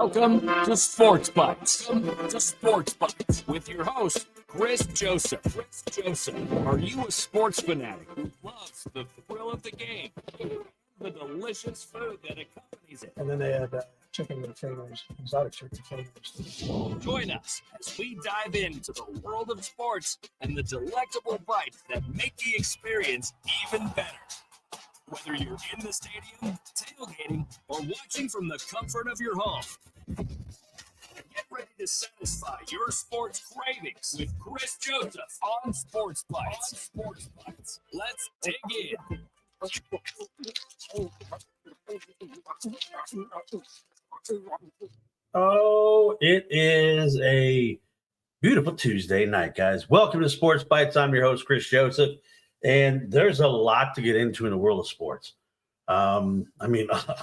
Welcome to Sports Bites. With your host, Chris Joseph. Are you a sports fanatic who loves the thrill of the game, the delicious food that accompanies it? And then they had chicken fingers, exotic chicken fingers. Join us as we dive into the world of sports and the delectable bites that make the experience even better. Whether you're in the stadium, tailgating, or watching from the comfort of your home, get ready to satisfy your sports cravings with Chris Joseph on Sports Bites. Let's dig in. Oh, it is a beautiful Tuesday night, guys. Welcome to Sports Bites. I'm your host, Chris Joseph, and there's a lot to get into in the world of sports. A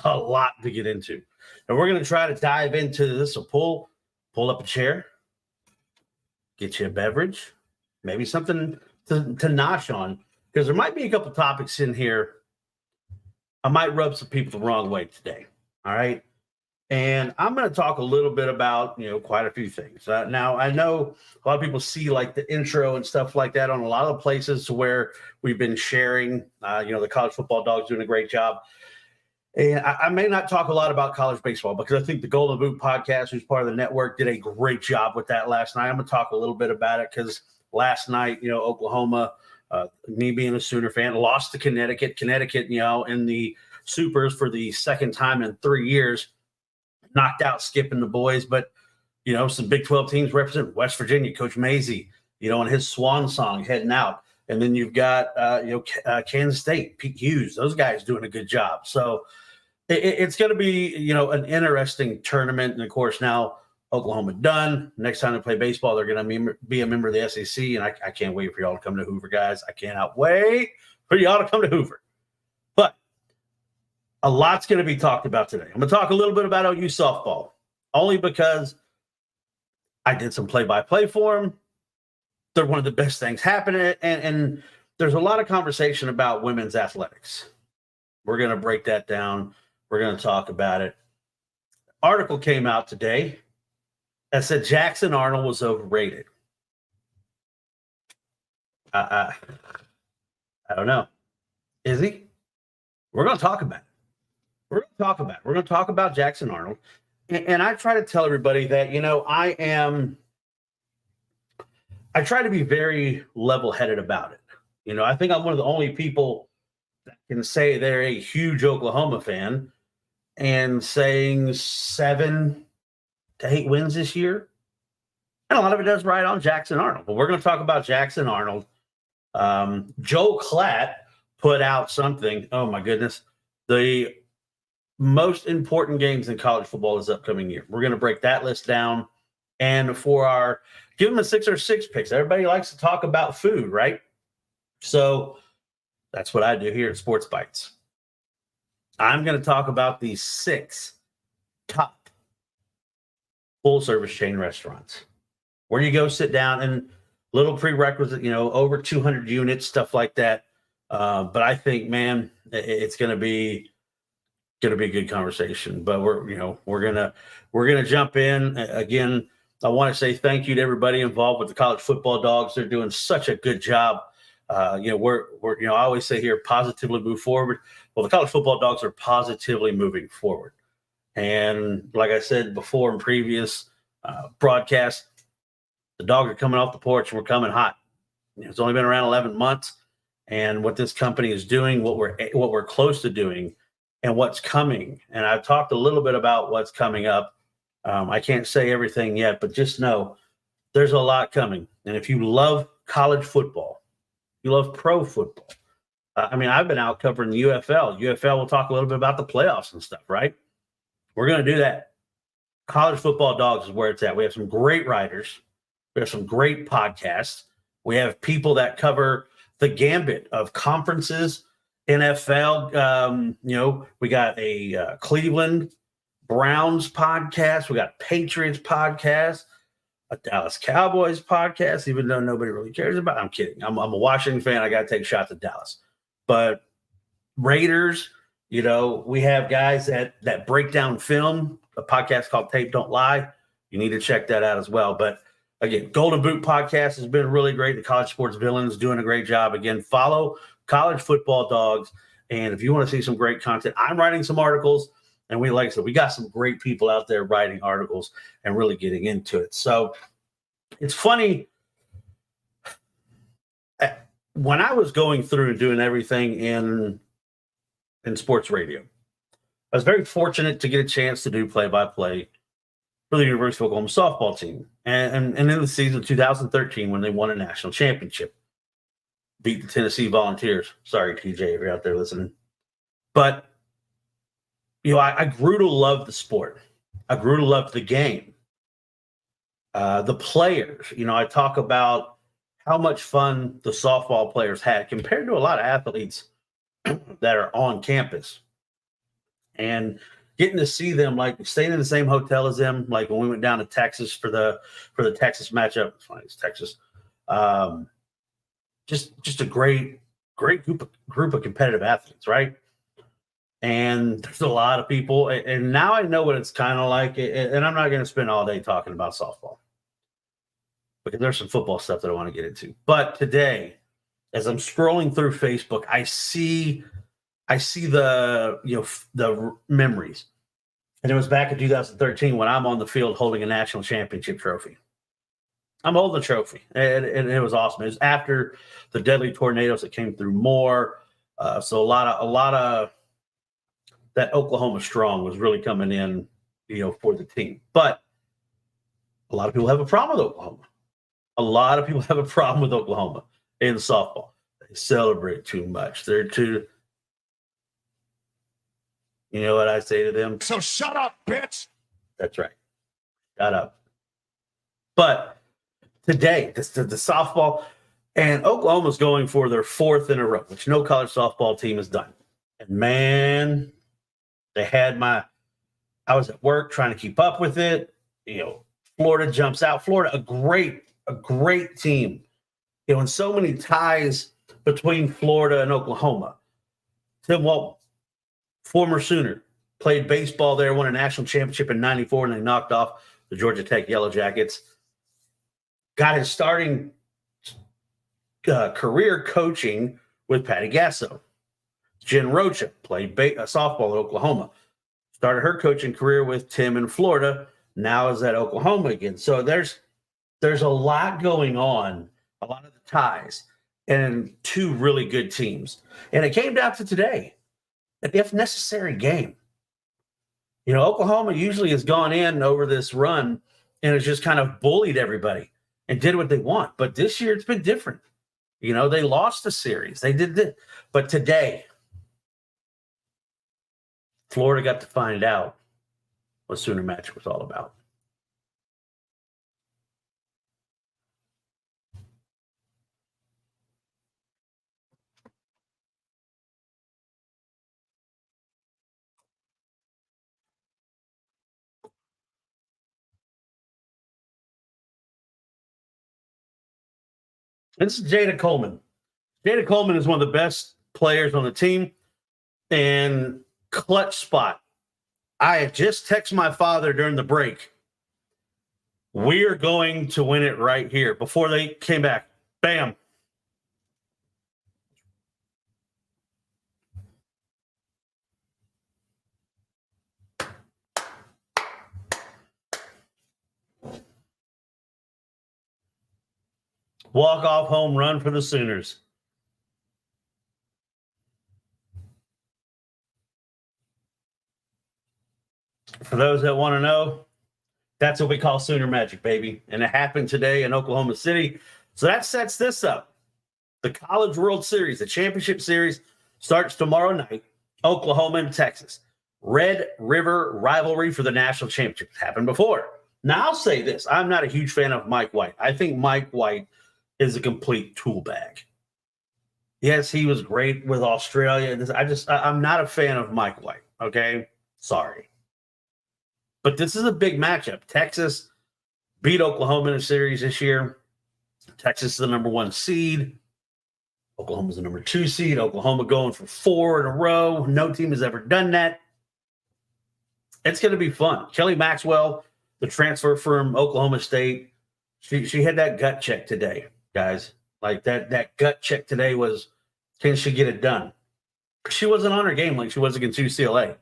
lot to get into. And we're going to try to dive into this. So pull up a chair, get you a beverage, maybe something to nosh on, because there might be a couple topics in here. I might rub some people the wrong way today. All right. And I'm going to talk a little bit about, quite a few things. Now, I know a lot of people see like the intro and stuff like that on a lot of places where we've been sharing, the college football dogs doing a great job. And I may not talk a lot about college baseball because I think the Golden Boot podcast, who's part of the network, did a great job with that last night. I'm going to talk a little bit about it because last night, Oklahoma, me being a Sooner fan, lost to Connecticut. Connecticut, in the Supers for the second time in 3 years. Knocked out Skip and the boys, but some Big 12 teams represent West Virginia, Coach Mazey, on his swan song heading out. And then you've got Kansas State, Pete Hughes, those guys doing a good job. So it's going to be an interesting tournament. And of course now Oklahoma done. Next time they play baseball, they're going to be a member of the SEC, and I can't wait for y'all to come to Hoover, guys. I cannot wait for y'all to come to Hoover. But a lot's going to be talked about today. I'm going to talk a little bit about OU softball, only because I did some play-by-play for them. They're one of the best things happening, and there's a lot of conversation about women's athletics. We're going to break that down. We're going to talk about it. Article came out today that said Jackson Arnold was overrated. I don't know. Is he? We're going to talk about it. We're going to talk about Jackson Arnold. And I try to tell everybody that, I try to be very level-headed about it. I think I'm one of the only people that can say they're a huge Oklahoma fan and saying 7 to 8 wins this year. And a lot of it does ride on Jackson Arnold. But we're going to talk about Jackson Arnold. Joe Klatt put out something. Oh, my goodness. The most important games in college football this upcoming year. We're going to break that list down. And for our give them a 6 or 6 picks. Everybody likes to talk about food, right? So that's what I do here at Sports Bites. I'm going to talk about the 6 top full-service chain restaurants. Where you go sit down and little prerequisite, over 200 units, stuff like that. But I think, man, it's going to be a good conversation. But we're gonna jump in again. I want to say thank you to everybody involved with the college football dogs. They're doing such a good job. We're I always say here, positively move forward. Well, the college football dogs are positively moving forward. And like I said before in previous broadcasts, the dogs are coming off the porch and we're coming hot. It's only been around 11 months, and what this company is doing, what we're close to doing, and what's coming. And I've talked a little bit about what's coming up. I can't say everything yet, but just know there's a lot coming. And if you love college football, you love pro football. I've been out covering the UFL. UFL, we'll talk a little bit about the playoffs and stuff, right? We're going to do that. College football dogs is where it's at. We have some great writers. We have some great podcasts. We have people that cover the gambit of conferences, NFL. We got a Cleveland Browns podcast. We got a Patriots podcast, a Dallas Cowboys podcast, even though nobody really cares about it. I'm kidding. I'm a Washington fan. I got to take shots at Dallas. But Raiders, You know, we have guys that break down film, a podcast called Tape Don't Lie. You need to check that out as well. But again, Golden Boot podcast has been really great. The College Sports Villains doing a great job. Again, follow College Football Dogs. And if you want to see some great content, I'm writing some articles. And like I said, we got some great people out there writing articles and really getting into it. So it's funny. When I was going through and doing everything in sports radio, I was very fortunate to get a chance to do play-by-play for the University of Oklahoma softball team. And in the season of 2013, when they won a national championship, beat the Tennessee Volunteers. Sorry, TJ, if you're out there listening. But, you know, I grew to love the sport. I grew to love the game. The players, you know, I talk about how much fun the softball players had compared to a lot of athletes that are on campus. And getting to see them, like staying in the same hotel as them, like when we went down to Texas for the Texas matchup. It's funny, it's Texas. Just a great group of competitive athletes, right? And there's a lot of people, and now I know what it's kind of like. And I'm not going to spend all day talking about softball because there's some football stuff that I want to get into. But today, as I'm scrolling through Facebook, I see the memories. And it was back in 2013 when I'm on the field holding a national championship trophy. I'm holding the trophy, and it was awesome. It was after the deadly tornadoes that came through Moore. So a lot of that Oklahoma strong was really coming in, you know, for the team. But a lot of people have a problem with Oklahoma. A lot of people have a problem with Oklahoma in softball. They celebrate too much. They're too. You know what I say to them? So shut up, bitch. That's right. Shut up. But today, the softball, and Oklahoma's going for their fourth in a row, which no college softball team has done. And man, they had I was at work trying to keep up with it. You know, Florida jumps out. Florida, a great team. You know, and so many ties between Florida and Oklahoma. Tim Walton, former Sooner, played baseball there, won a national championship in '94, and they knocked off the Georgia Tech Yellow Jackets. Got his starting career coaching with Patty Gasso. Jen Rocha played softball at Oklahoma. Started her coaching career with Tim in Florida. Now is at Oklahoma again. So there's a lot going on, a lot of the ties, and two really good teams. And it came down to today, an if necessary game. You know, Oklahoma usually has gone in over this run and has just kind of bullied everybody and did what they want. But this year it's been different. You know, they lost the series. They did this. But today, Florida got to find out what Sooner Magic was all about. This is Jada Coleman. Jada Coleman is one of the best players on the team. And clutch spot. I had just texted my father during the break. We're going to win it right here. Before they came back. Bam. Walk-off home run for the Sooners. For those that want to know, that's what we call Sooner Magic, baby. And it happened today in Oklahoma City. So that sets this up. The College World Series, the championship series, starts tomorrow night, Oklahoma and Texas. Red River rivalry for the national championship. It's happened before. Now, I'll say this. I'm not a huge fan of Mike White. I think Mike White is a complete tool bag. Yes, he was great with Australia. I'm not a fan of Mike White, okay? Sorry. But this is a big matchup. Texas beat Oklahoma in a series this year. Texas is the number one seed. Oklahoma's the number 2 seed. Oklahoma going for 4 in a row. No team has ever done that. It's going to be fun. Kelly Maxwell, the transfer from Oklahoma State, she had that gut check today, guys. Like that gut check today was, can she get it done? She wasn't on her game like she was against UCLA,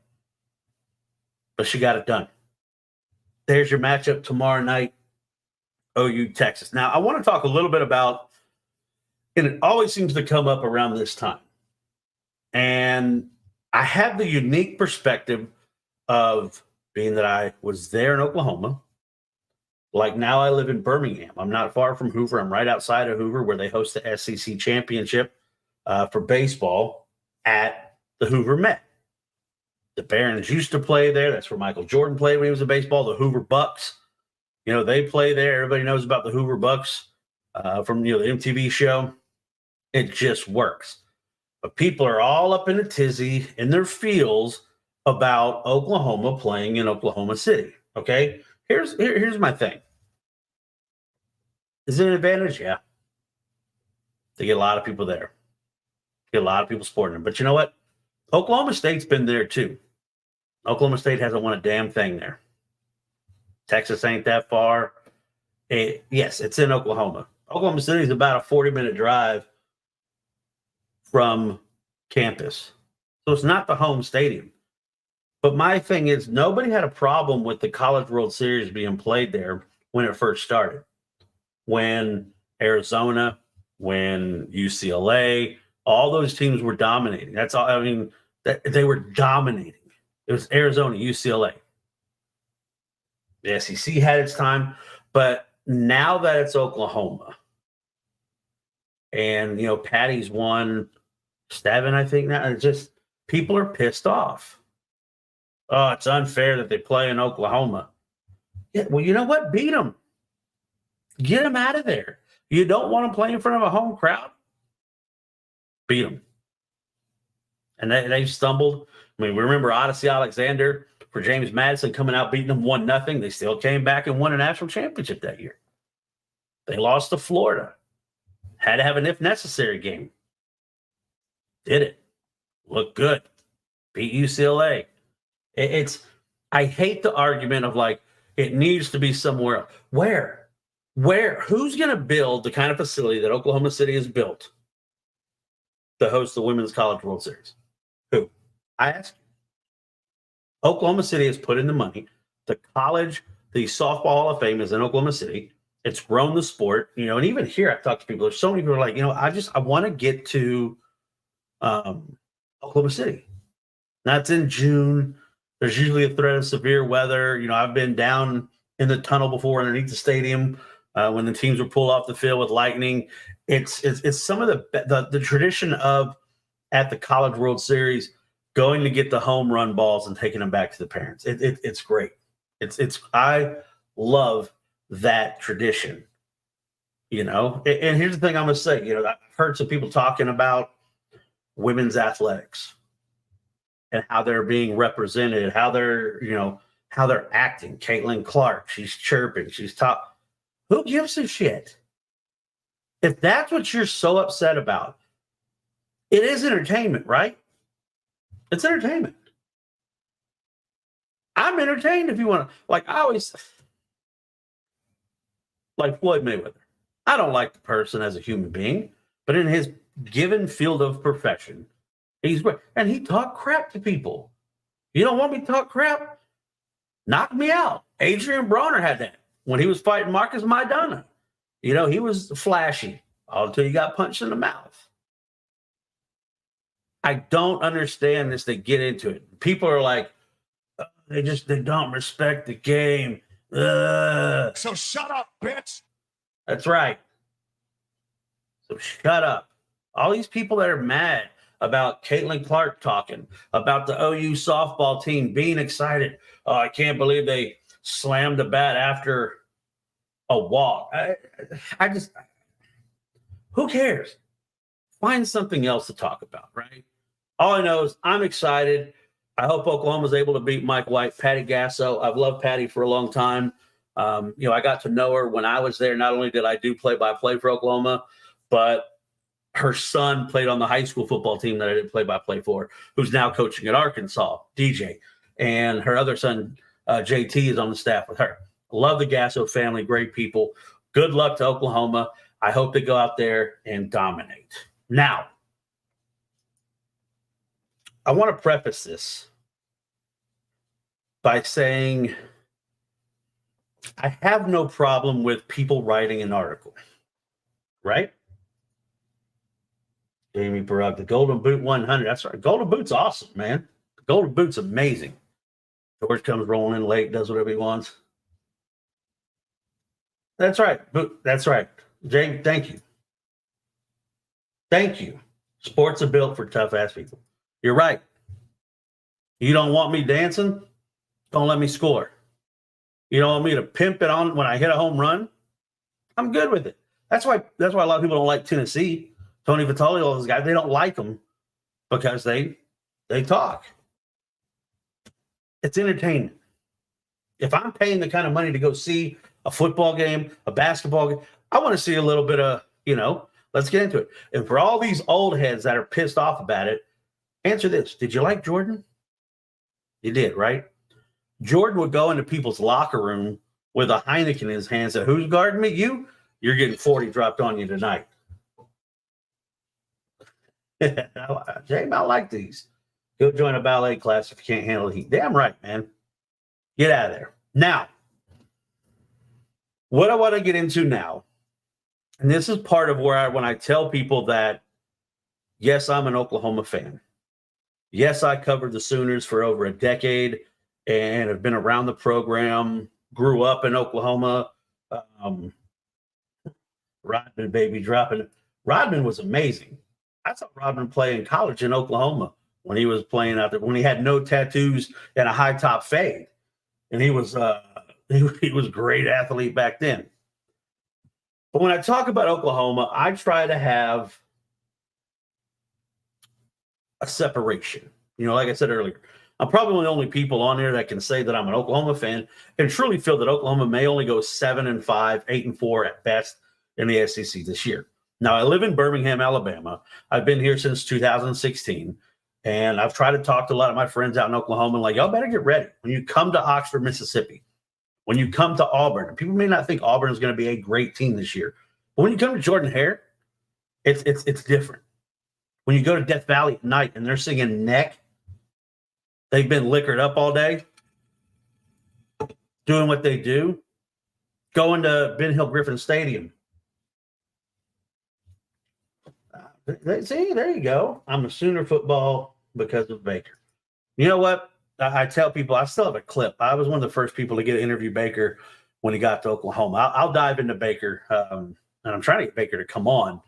but she got it done. There's your matchup tomorrow night, OU Texas. Now, I want to talk a little bit about, and it always seems to come up around this time, and I have the unique perspective of being that I was there in Oklahoma. Like now I live in Birmingham. I'm not far from Hoover. I'm right outside of Hoover where they host the SEC Championship for baseball at the Hoover Met. The Barons used to play there. That's where Michael Jordan played when he was in baseball. The Hoover Bucks, they play there. Everybody knows about the Hoover Bucks from the MTV show. It just works. But people are all up in a tizzy in their feels about Oklahoma playing in Oklahoma City. Okay, here's my thing. Is it an advantage? Yeah. They get a lot of people there. Get a lot of people supporting them. But you know what? Oklahoma State's been there too. Oklahoma State hasn't won a damn thing there. Texas ain't that far. Yes, it's in Oklahoma. Oklahoma City is about a 40-minute drive from campus. So it's not the home stadium. But my thing is, nobody had a problem with the College World Series being played there when it first started. When Arizona, when UCLA, all those teams were dominating. That's all. I mean, they were dominating. It was Arizona, UCLA. The SEC had its time, but now that it's Oklahoma, and Patty's won 7, I think now. It's just people are pissed off. Oh, it's unfair that they play in Oklahoma. Yeah, well, you know what? Beat them. Get them out of there. You don't want to play in front of a home crowd? Beat them. And they stumbled. I mean, we remember Odyssey Alexander for James Madison coming out beating them 1-0. They still came back and won a national championship that year. They lost to Florida. Had to have an if necessary game. Did it. Looked good. Beat UCLA. I hate the argument of like, it needs to be somewhere else. Where? Who's going to build the kind of facility that Oklahoma City has built to host the Women's College World Series? Who? I ask you. Oklahoma City has put in the money. The Softball Hall of Fame is in Oklahoma City. It's grown the sport, and even here I've talked to people. There's so many people who are like, I want to get to Oklahoma City. That's in June. There's usually a threat of severe weather. I've been down in the tunnel before underneath the stadium when the teams were pulled off the field with lightning. It's some of the tradition of at the College World Series going to get the home run balls and taking them back to the parents. It's great. I love that tradition. And here's the thing I'm going to say. I've heard some people talking about women's athletics and how they're being represented, how they're acting. Caitlin Clark, she's chirping, she's talking. Who gives a shit? If that's what you're so upset about, it is entertainment, right? It's entertainment. I'm entertained if you want to. Like I always, like Floyd Mayweather. I don't like the person as a human being, but in his given field of profession, he's great. And he talked crap to people. You don't want me to talk crap? Knock me out. Adrian Broner had that when he was fighting Marcus Maidana. He was flashy until he got punched in the mouth. I don't understand this. They get into it. People are like, they don't respect the game. Ugh. So shut up, bitch. That's right. So shut up. All these people that are mad about Caitlin Clark talking, about the OU softball team being excited. Oh, I can't believe they slammed the bat after a walk. I just, who cares? Find something else to talk about, right? All I know is I'm excited. I hope Oklahoma's able to beat Mike White, Patty Gasso. I've loved Patty for a long time. I got to know her when I was there. Not only did I do play-by-play for Oklahoma, but her son played on the high school football team that I did play-by-play for, who's now coaching at Arkansas, DJ. And her other son, JT, is on the staff with her. Love the Gasso family, great people. Good luck to Oklahoma. I hope they go out there and dominate. Now, I want to preface this by saying I have no problem with people writing an article, right? Jamie Barug, the Golden Boot 100. That's right. Golden Boot's awesome, man. The Golden Boot's amazing. George comes rolling in late, does whatever he wants. That's right. That's right. Jamie, thank you. Thank you. Sports are built for tough-ass people. You're right. You don't want me dancing? Don't let me score. You don't want me to pimp it on when I hit a home run? I'm good with it. That's why a lot of people don't like Tennessee. Tony Vitale, all those guys, they don't like them because they talk. It's entertainment. If I'm paying the kind of money to go see a football game, a basketball game, I want to see a little bit of, let's get into it. And for all these old heads that are pissed off about it, answer this. Did you like Jordan? You did, right? Jordan would go into people's locker room with a Heineken in his hand and say, who's guarding me? You? You're getting 40 dropped on you tonight. James, I like these. Go join a ballet class if you can't handle the heat. Damn right, man. Get out of there. Now, what I want to get into now, and this is part of where when I tell people that, yes, I'm an Oklahoma fan. Yes, I covered the Sooners for over a decade and have been around the program, grew up in Oklahoma. Rodman, baby, dropping. Rodman was amazing. I saw Rodman play in college in Oklahoma when he was playing out there, when he had no tattoos and a high top fade. And he was he was a great athlete back then. But when I talk about Oklahoma, I try to have a separation. Like I said earlier, I'm probably one of the only people on there that can say that I'm an Oklahoma fan and truly feel that Oklahoma may only go 7-5, 8-4 at best in the SEC this year. Now, I live in Birmingham, Alabama. I've been here since 2016, and I've tried to talk to a lot of my friends out in Oklahoma, like, y'all better get ready. When you come to Oxford, Mississippi, when you come to Auburn, people may not think Auburn is going to be a great team this year, but when you come to Jordan-Hare, it's different. When you go to Death Valley at night and they're singing Neck, they've been liquored up all day, doing what they do, going to Ben Hill Griffin Stadium. See, there you go. I'm a Sooner football because of Baker. You know what? I tell people, I still have a clip. I was one of the first people to get to interview Baker when he got to Oklahoma. I'll dive into Baker, and I'm trying to get Baker to come on.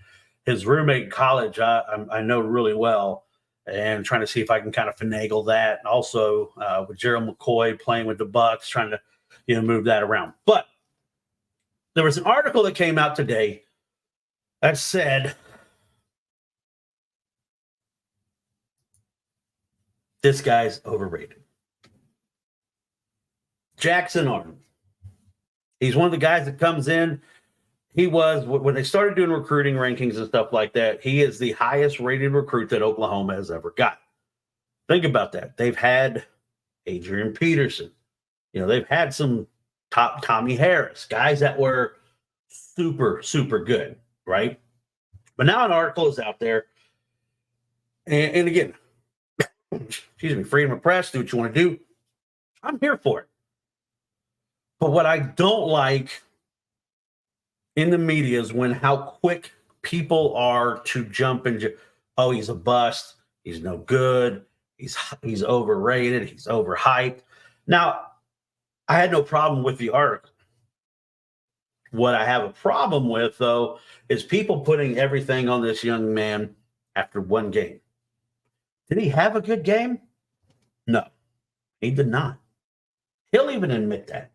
His roommate in college, I know really well, and trying to see if I can kind of finagle that. And also with Gerald McCoy playing with the Bucks, trying to move that around. But there was an article that came out today that said this guy's overrated. Jackson Arnold. He's one of the guys that comes in. He was, when they started doing recruiting rankings and stuff like that, he is the highest rated recruit that Oklahoma has ever got. Think about that. They've had Adrian Peterson. They've had some top Tommy Harris, guys that were super, super good, right? But now an article is out there. And again, excuse me, freedom of press, do what you want to do. I'm here for it. But what I don't like in the media is how quick people are to jump into, oh, he's a bust, he's no good, he's overrated, he's overhyped. Now, I had no problem with the article. What I have a problem with, though, is people putting everything on this young man after one game. Did he have a good game? No, he did not. He'll even admit that.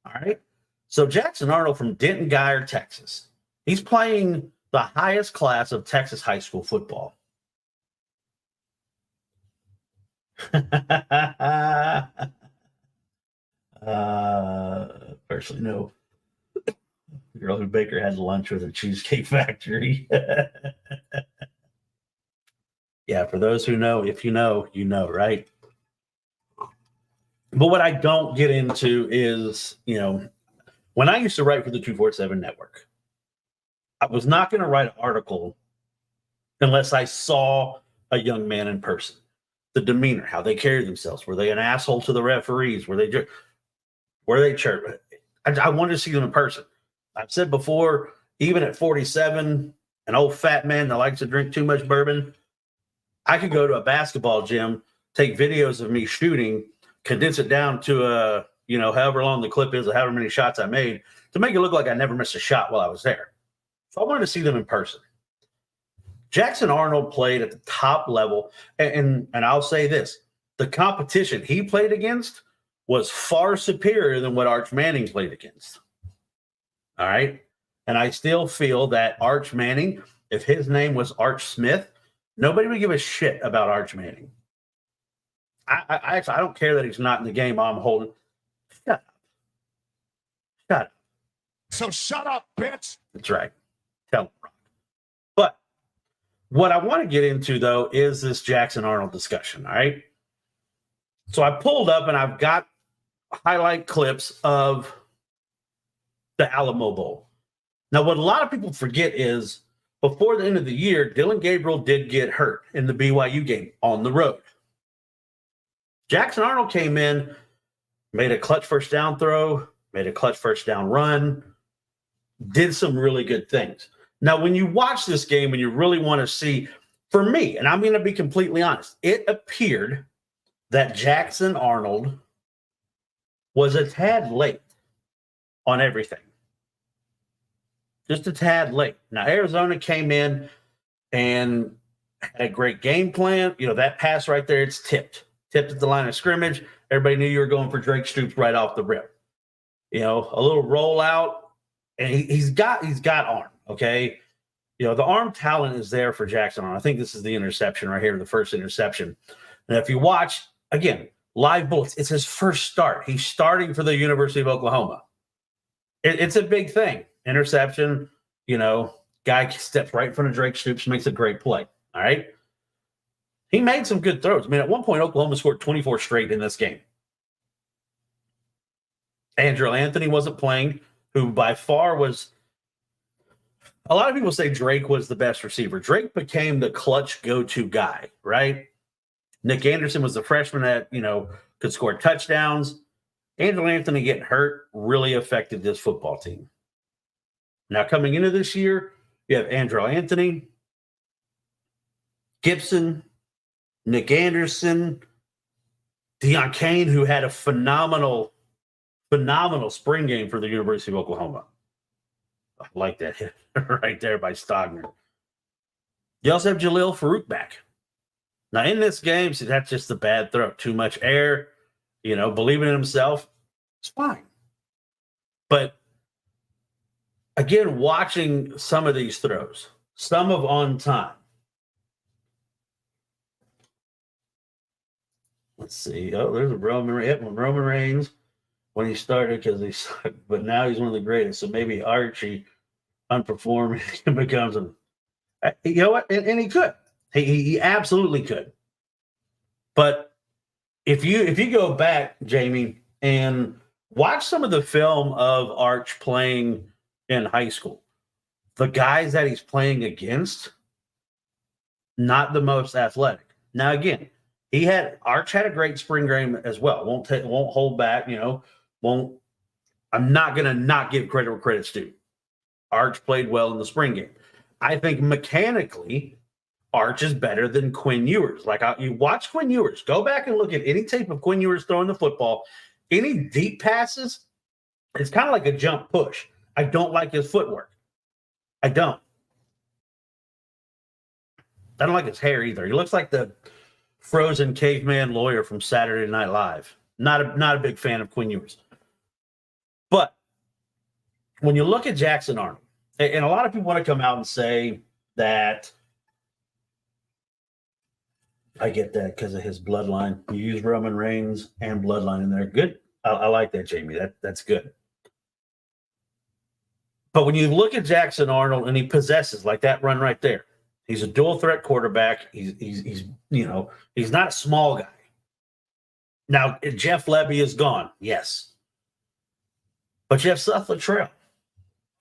All right. So Jackson Arnold from Denton Guyer, Texas. He's playing the highest class of Texas high school football. Personally, no. The girl who Baker had lunch with at Cheesecake Factory. Yeah, for those who know, if you know, you know, right? But what I don't get into is, when I used to write for the 247 network, I was not going to write an article unless I saw a young man in person. The demeanor, how they carried themselves. Were they an asshole to the referees? Were they chirp? I wanted to see them in person. I've said before, even at 47, an old fat man that likes to drink too much bourbon, I could go to a basketball gym, take videos of me shooting, condense it down to however long the clip is, or however many shots I made, to make it look like I never missed a shot while I was there. So I wanted to see them in person. Jackson Arnold played at the top level, and I'll say this: the competition he played against was far superior than what Arch Manning played against. All right, and I still feel that Arch Manning, if his name was Arch Smith, nobody would give a shit about Arch Manning. I don't care that he's not in the game. I'm holding. Shut up. So shut up, bitch. That's right. Tell him, Rock. But what I want to get into, though, is this Jackson Arnold discussion, all right? So I pulled up and I've got highlight clips of the Alamo Bowl. Now, what a lot of people forget is before the end of the year, Dylan Gabriel did get hurt in the BYU game on the road. Jackson Arnold came in, made a clutch first down throw, made a clutch first down run, did some really good things. Now, when you watch this game and you really want to see, for me, and I'm going to be completely honest, it appeared that Jackson Arnold was a tad late on everything. Just a tad late. Now, Arizona came in and had a great game plan. That pass right there, it's tipped at the line of scrimmage. Everybody knew you were going for Drake Stoops right off the rip. A little rollout, and he's got arm. Okay, the arm talent is there for Jackson Arnold. I think this is the interception right here, the first interception. And if you watch again, live bullets, it's his first start. He's starting for the University of Oklahoma. It's a big thing. Interception. Guy steps right in front of Drake Stoops, makes a great play. All right. He made some good throws. I mean, at one point, Oklahoma scored 24 straight in this game. Andrew Anthony wasn't playing, who by far was – a lot of people say Drake was the best receiver. Drake became the clutch go-to guy, right? Nick Anderson was the freshman that, could score touchdowns. Andrew Anthony getting hurt really affected this football team. Now, coming into this year, you have Andrew Anthony, Gibson, Nick Anderson, Deion Kane, who had a phenomenal spring game for the University of Oklahoma. I like that hit right there by Stogner. You also have Jalil Farouk back. Now, in this game, see, that's just a bad throw. Too much air, believing in himself. It's fine. But, again, watching some of these throws, some of on time. Let's see. Oh, there's a Roman Reigns when he started because he sucked, but now he's one of the greatest. So maybe Archie unperforming becomes him. You know what? And he could. He absolutely could. But if you go back, Jamie, and watch some of the film of Arch playing in high school, the guys that he's playing against, not the most athletic. Now, again, Arch had a great spring game as well. Won't hold back, I'm not going to not give credit where credit's due. Arch played well in the spring game. I think mechanically, Arch is better than Quinn Ewers. You watch Quinn Ewers. Go back and look at any tape of Quinn Ewers throwing the football. Any deep passes, it's kind of like a jump push. I don't like his footwork. I don't like his hair either. He looks like the frozen caveman lawyer from Saturday Night Live. Not a big fan of Quinn Ewers. But when you look at Jackson Arnold, and a lot of people want to come out and say that, I get that because of his bloodline. You use Roman Reigns and bloodline in there. Good. I like that, Jamie. That's good. But when you look at Jackson Arnold and he possesses like that run right there, He's a dual threat quarterback. He's not a small guy. Now, Jeff Lebby is gone, yes. But you have Seth Littrell,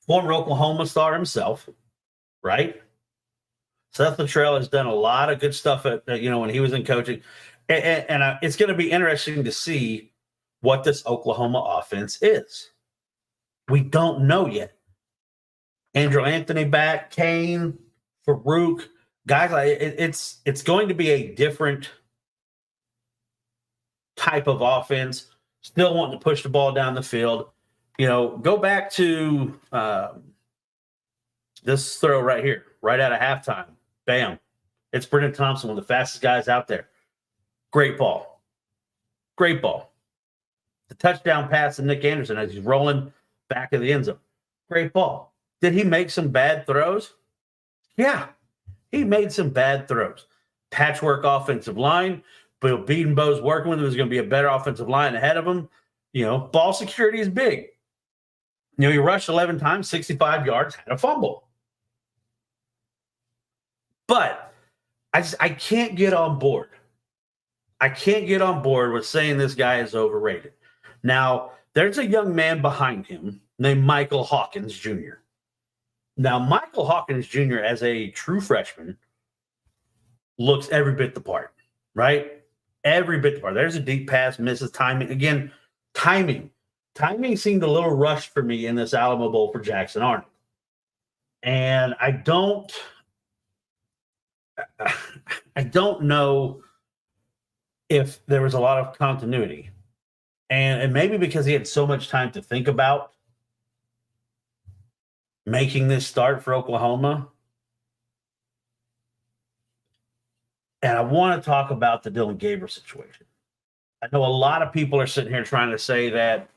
former Oklahoma star himself, right? Seth Littrell has done a lot of good stuff when he was in coaching. And it's going to be interesting to see what this Oklahoma offense is. We don't know yet. Andrew Anthony back, Kane, Farouk, guys like it's going to be a different type of offense. Still wanting to push the ball down the field. Go back to this throw right here, right out of halftime. Bam. It's Brendan Thompson, one of the fastest guys out there. Great ball. Great ball. The touchdown pass to Nick Anderson as he's rolling back of the end zone. Great ball. Did he make some bad throws? Yeah, he made some bad throws. Patchwork offensive line. Bill Bedenbaugh's working with him. There's going to be a better offensive line ahead of him. Ball security is big. He rushed 11 times, 65 yards, had a fumble. But I can't get on board. I can't get on board with saying this guy is overrated. Now, there's a young man behind him named Michael Hawkins Jr. Now, Michael Hawkins Jr., as a true freshman, looks every bit the part, right? Every bit the part. There's a deep pass, misses timing. Again, timing. Timing seemed a little rushed for me in this Alamo Bowl for Jackson Arnold. And I don't know if there was a lot of continuity. And maybe because he had so much time to think about making this start for Oklahoma. And I want to talk about the Dylan Gabriel situation. I know a lot of people are sitting here trying to say that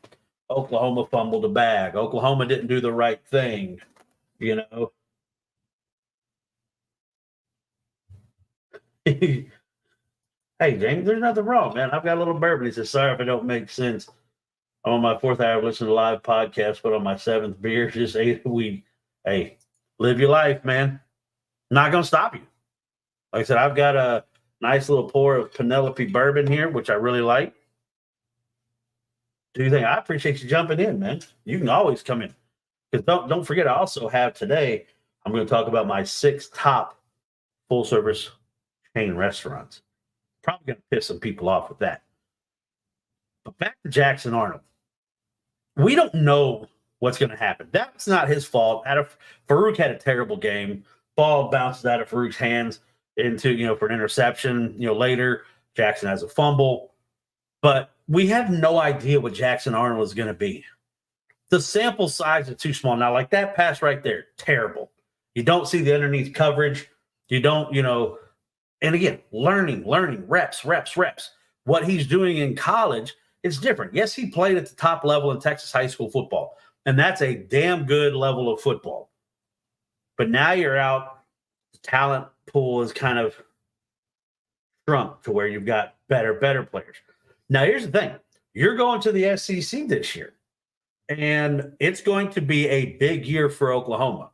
Oklahoma fumbled the bag. Oklahoma didn't do the right thing, Hey, James, there's nothing wrong, man. I've got a little bourbon. He says, sorry if I don't make sense. I'm on my 4th hour listening to live podcast, but on my 7th beer, just ate a weed. Hey, live your life, man. Not going to stop you. Like I said, I've got a nice little pour of Penelope bourbon here, which I really like. Do you think? I appreciate you jumping in, man. You can always come in. Because don't forget, I also have today, I'm going to talk about my 6 top full-service chain restaurants. Probably going to piss some people off with that. But back to Jackson Arnold. We don't know what's going to happen. That's not his fault. Farouk had a terrible game. Ball bounces out of Farouk's hands into, for an interception. Later, Jackson has a fumble. But we have no idea what Jackson Arnold is going to be. The sample size is too small. Now, like that pass right there, terrible. You don't see the underneath coverage. You don't, and again, learning, reps. What he's doing in college is different. Yes, he played at the top level in Texas high school football, and that's a damn good level of football. But now you're out, the talent pool is kind of shrunk to where you've got better players. Now, here's the thing. You're going to the SEC this year, and it's going to be a big year for Oklahoma.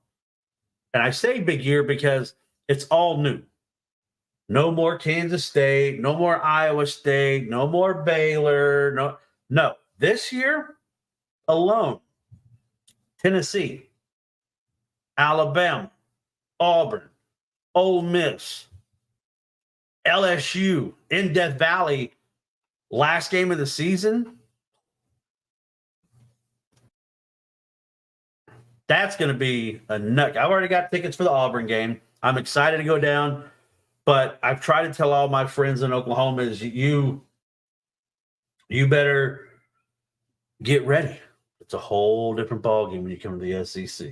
And I say big year because it's all new. No more Kansas State, no more Iowa State, no more Baylor. No. This year alone, Tennessee, Alabama, Auburn, Ole Miss, LSU, in Death Valley, last game of the season. That's going to be a nut. I've already got tickets for the Auburn game. I'm excited to go down. But I've tried to tell all my friends in Oklahoma is you better get ready. It's a whole different ballgame when you come to the SEC.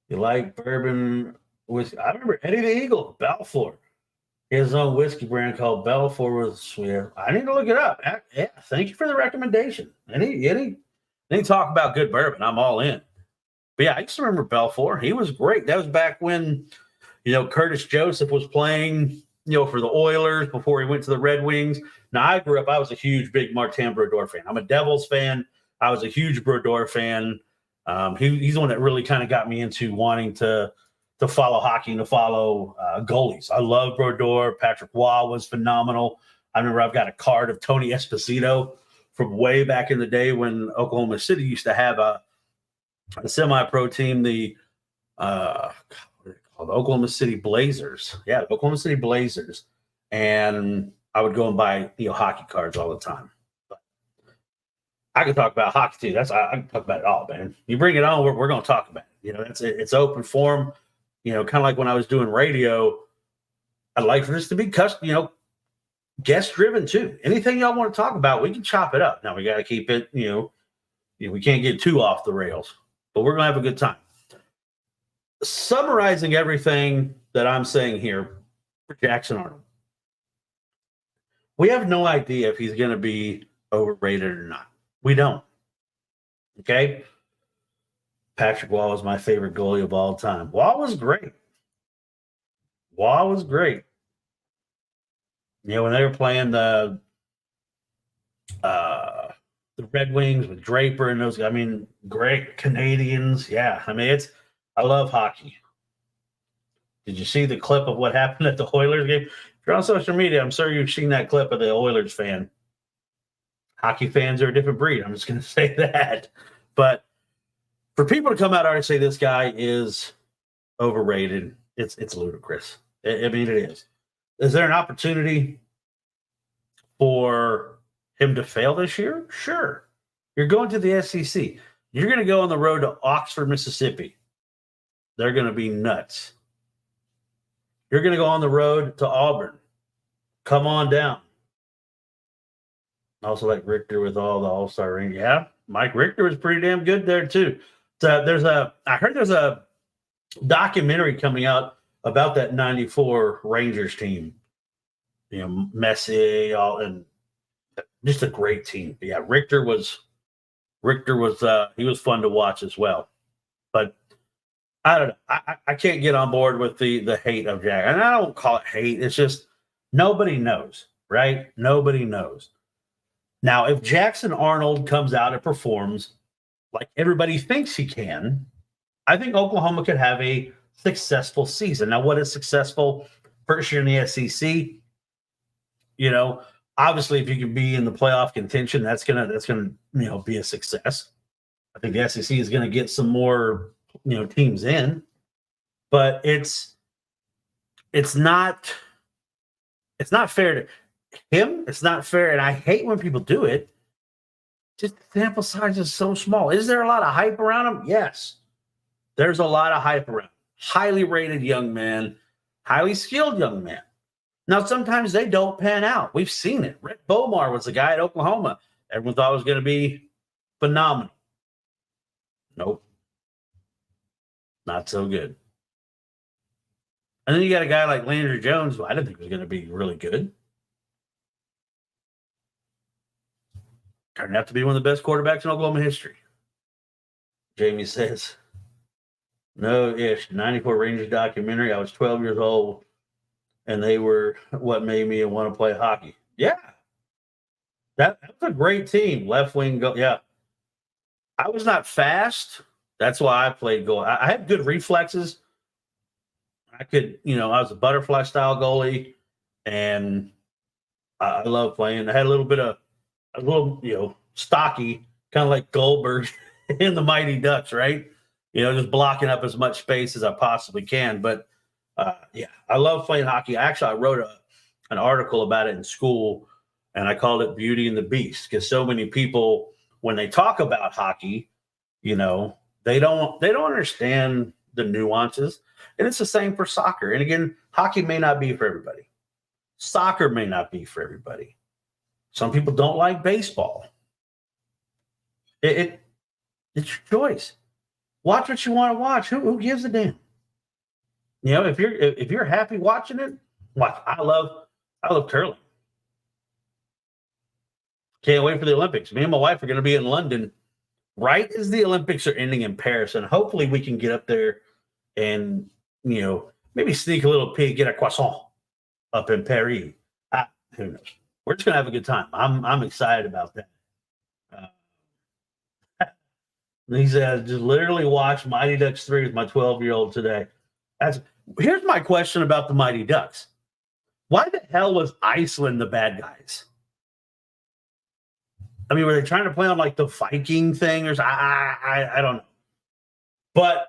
You like bourbon whiskey? I remember Eddie the Eagle, Balfour. He has his own whiskey brand called Balfour with sweet. I need to look it up. Yeah, thank you for the recommendation. Any talk about good bourbon, I'm all in. But yeah, I used to remember Balfour. He was great. That was back when Curtis Joseph was playing, for the Oilers before he went to the Red Wings. Now, I grew up, I was a huge, big Martin Brodeur fan. I'm a Devils fan. I was a huge Brodeur fan. He's the one that really kind of got me into wanting to to follow hockey and to follow goalies. I love Brodeur. Patrick Waugh was phenomenal. I remember I've got a card of Tony Esposito from way back in the day when Oklahoma City used to have a semi-pro team, the Oklahoma City Blazers. Yeah, the Oklahoma City Blazers. And I would go and buy hockey cards all the time. But I can talk about hockey too. I can talk about it all, man. You bring it on, we're going to talk about it. It's open forum. Kind of like when I was doing radio, I'd like for this to be guest driven too. Anything y'all want to talk about, we can chop it up. Now we got to keep it, we can't get too off the rails, but we're going to have a good time. Summarizing everything that I'm saying here for Jackson Arnold, we have no idea if he's going to be overrated or not. We don't. Okay. Patrick Waugh was my favorite goalie of all time. Waugh was great. When they were playing the Red Wings with Draper and those, great Canadians. Yeah, I love hockey. Did you see the clip of what happened at the Oilers game? If you're on social media, I'm sure you've seen that clip of the Oilers fan. Hockey fans are a different breed. I'm just going to say that. But for people to come out and say this guy is overrated, it's ludicrous. It is. Is there an opportunity for him to fail this year? Sure. You're going to the SEC. You're going to go on the road to Oxford, Mississippi. They're going to be nuts. You're going to go on the road to Auburn. Come on down. Also like Richter with all the All-Star ring. Yeah, Mike Richter was pretty damn good there too. So I heard there's a documentary coming out about that 94 Rangers team. Messi, and just a great team. But yeah, Richter was he was fun to watch as well. But I don't know. I can't get on board with the hate of Jack. And I don't call it hate. It's just nobody knows, right? Nobody knows. Now, if Jackson Arnold comes out and performs like everybody thinks he can, I think Oklahoma could have a successful season. Now, what is successful? First year in the SEC, obviously, if you can be in the playoff contention, that's gonna be a success. I think the SEC is going to get some more teams in, but it's not fair to him. It's not fair, and I hate when people do it. Just the sample size is so small. Is there a lot of hype around him? Yes, there's a lot of hype around him. Highly rated young man, highly skilled young man. Now, sometimes they don't pan out. We've seen it. Rick Bomar was the guy at Oklahoma. Everyone thought was going to be phenomenal. Nope. Not so good. And then you got a guy like Landry Jones, who I didn't think was going to be really good. Turned out to be one of the best quarterbacks in Oklahoma history. Jamie says, no ish. 94 Rangers documentary. I was 12 years old, and they were what made me want to play hockey. Yeah. That was a great team. Left wing go. Yeah. I was not fast. That's why I played goal. I had good reflexes. I could, I was a butterfly style goalie, and I love playing. I had a little stocky, kind of like Goldberg in the Mighty Ducks, right? Just blocking up as much space as I possibly can. But yeah, I love playing hockey. I wrote an article about it in school, and I called it Beauty and the Beast, because so many people, when they talk about hockey, they don't understand the nuances. And it's the same for soccer. And again, hockey may not be for everybody. Soccer may not be for everybody. Some people don't like baseball. It's your choice. Watch what you want to watch. Who gives a damn? If you're happy watching it, watch. I love curling. Can't wait for the Olympics. Me and my wife are going to be in London right as the Olympics are ending in Paris, and hopefully we can get up there and maybe sneak a little peek, get a croissant up in Paris. Who knows? We're just gonna have a good time. I'm excited about that. He said, just literally watched Mighty Ducks 3 with my 12-year-old today. Here's my question about the Mighty Ducks. Why the hell was Iceland the bad guys? I mean, were they trying to play on like the Viking thing or something? I don't know. But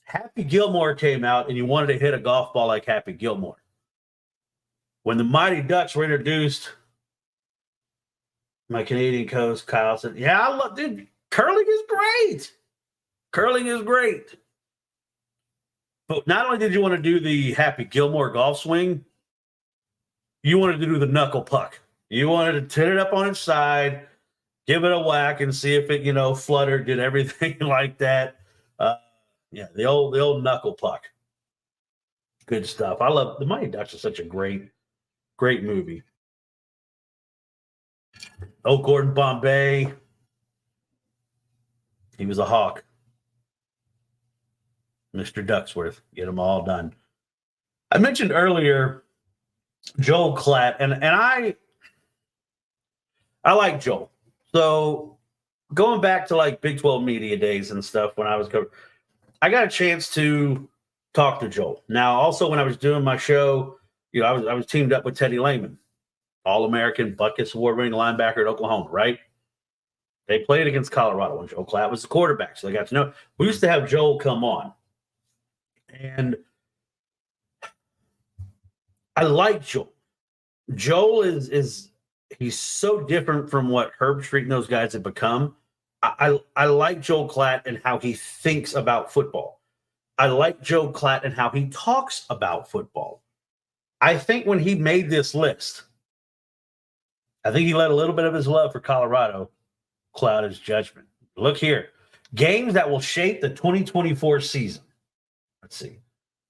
Happy Gilmore came out and you wanted to hit a golf ball like Happy Gilmore. When the Mighty Ducks were introduced, my Canadian co-host Kyle said, yeah, dude, curling is great. Curling is great. But not only did you want to do the Happy Gilmore golf swing, you wanted to do the knuckle puck. You wanted to turn it up on its side, give it a whack, and see if it, fluttered, did everything like that. The old knuckle puck. Good stuff. I love the Mighty Ducks. Is such a great movie. Oh, Gordon Bombay. He was a hawk. Mr. Ducksworth. Get them all done. I mentioned earlier Joel Klatt, and I like Joel. So going back to like Big 12 media days and stuff when I was covering, I got a chance to talk to Joel. Now, also when I was doing my show, I was teamed up with Teddy Lehman, All-American Buckets Award-winning linebacker at Oklahoma, right? They played against Colorado when Joel Klatt was the quarterback, so they got to know. We used to have Joel come on. And I like Joel. Joel is he's so different from what Herb Street and those guys have become. I like Joel Klatt and how he thinks about football. I like Joel Klatt and how he talks about football. I think when he made this list, I think he let a little bit of his love for Colorado cloud his judgment. Look here. Games that will shape the 2024 season. Let's see.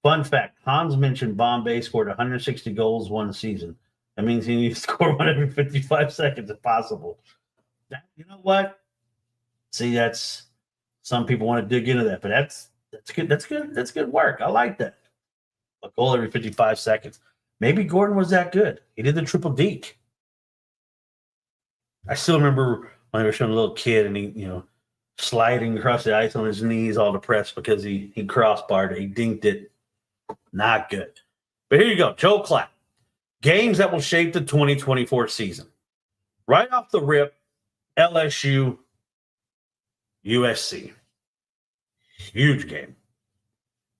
Fun fact. Hans mentioned Bombay scored 160 goals one season. That means he needs to score one every 55 seconds if possible. You know what? See, that's some people want to dig into that, but that's good. That's good. That's good work. I like that. A goal every 55 seconds. Maybe Gordon was that good. He did the triple deke. I still remember when they were showing a little kid and he, sliding across the ice on his knees, all depressed because he crossbarred it. He dinked it. Not good. But here you go. Joel Klatt. Games that will shape the 2024 season. Right off the rip, LSU, USC. Huge game.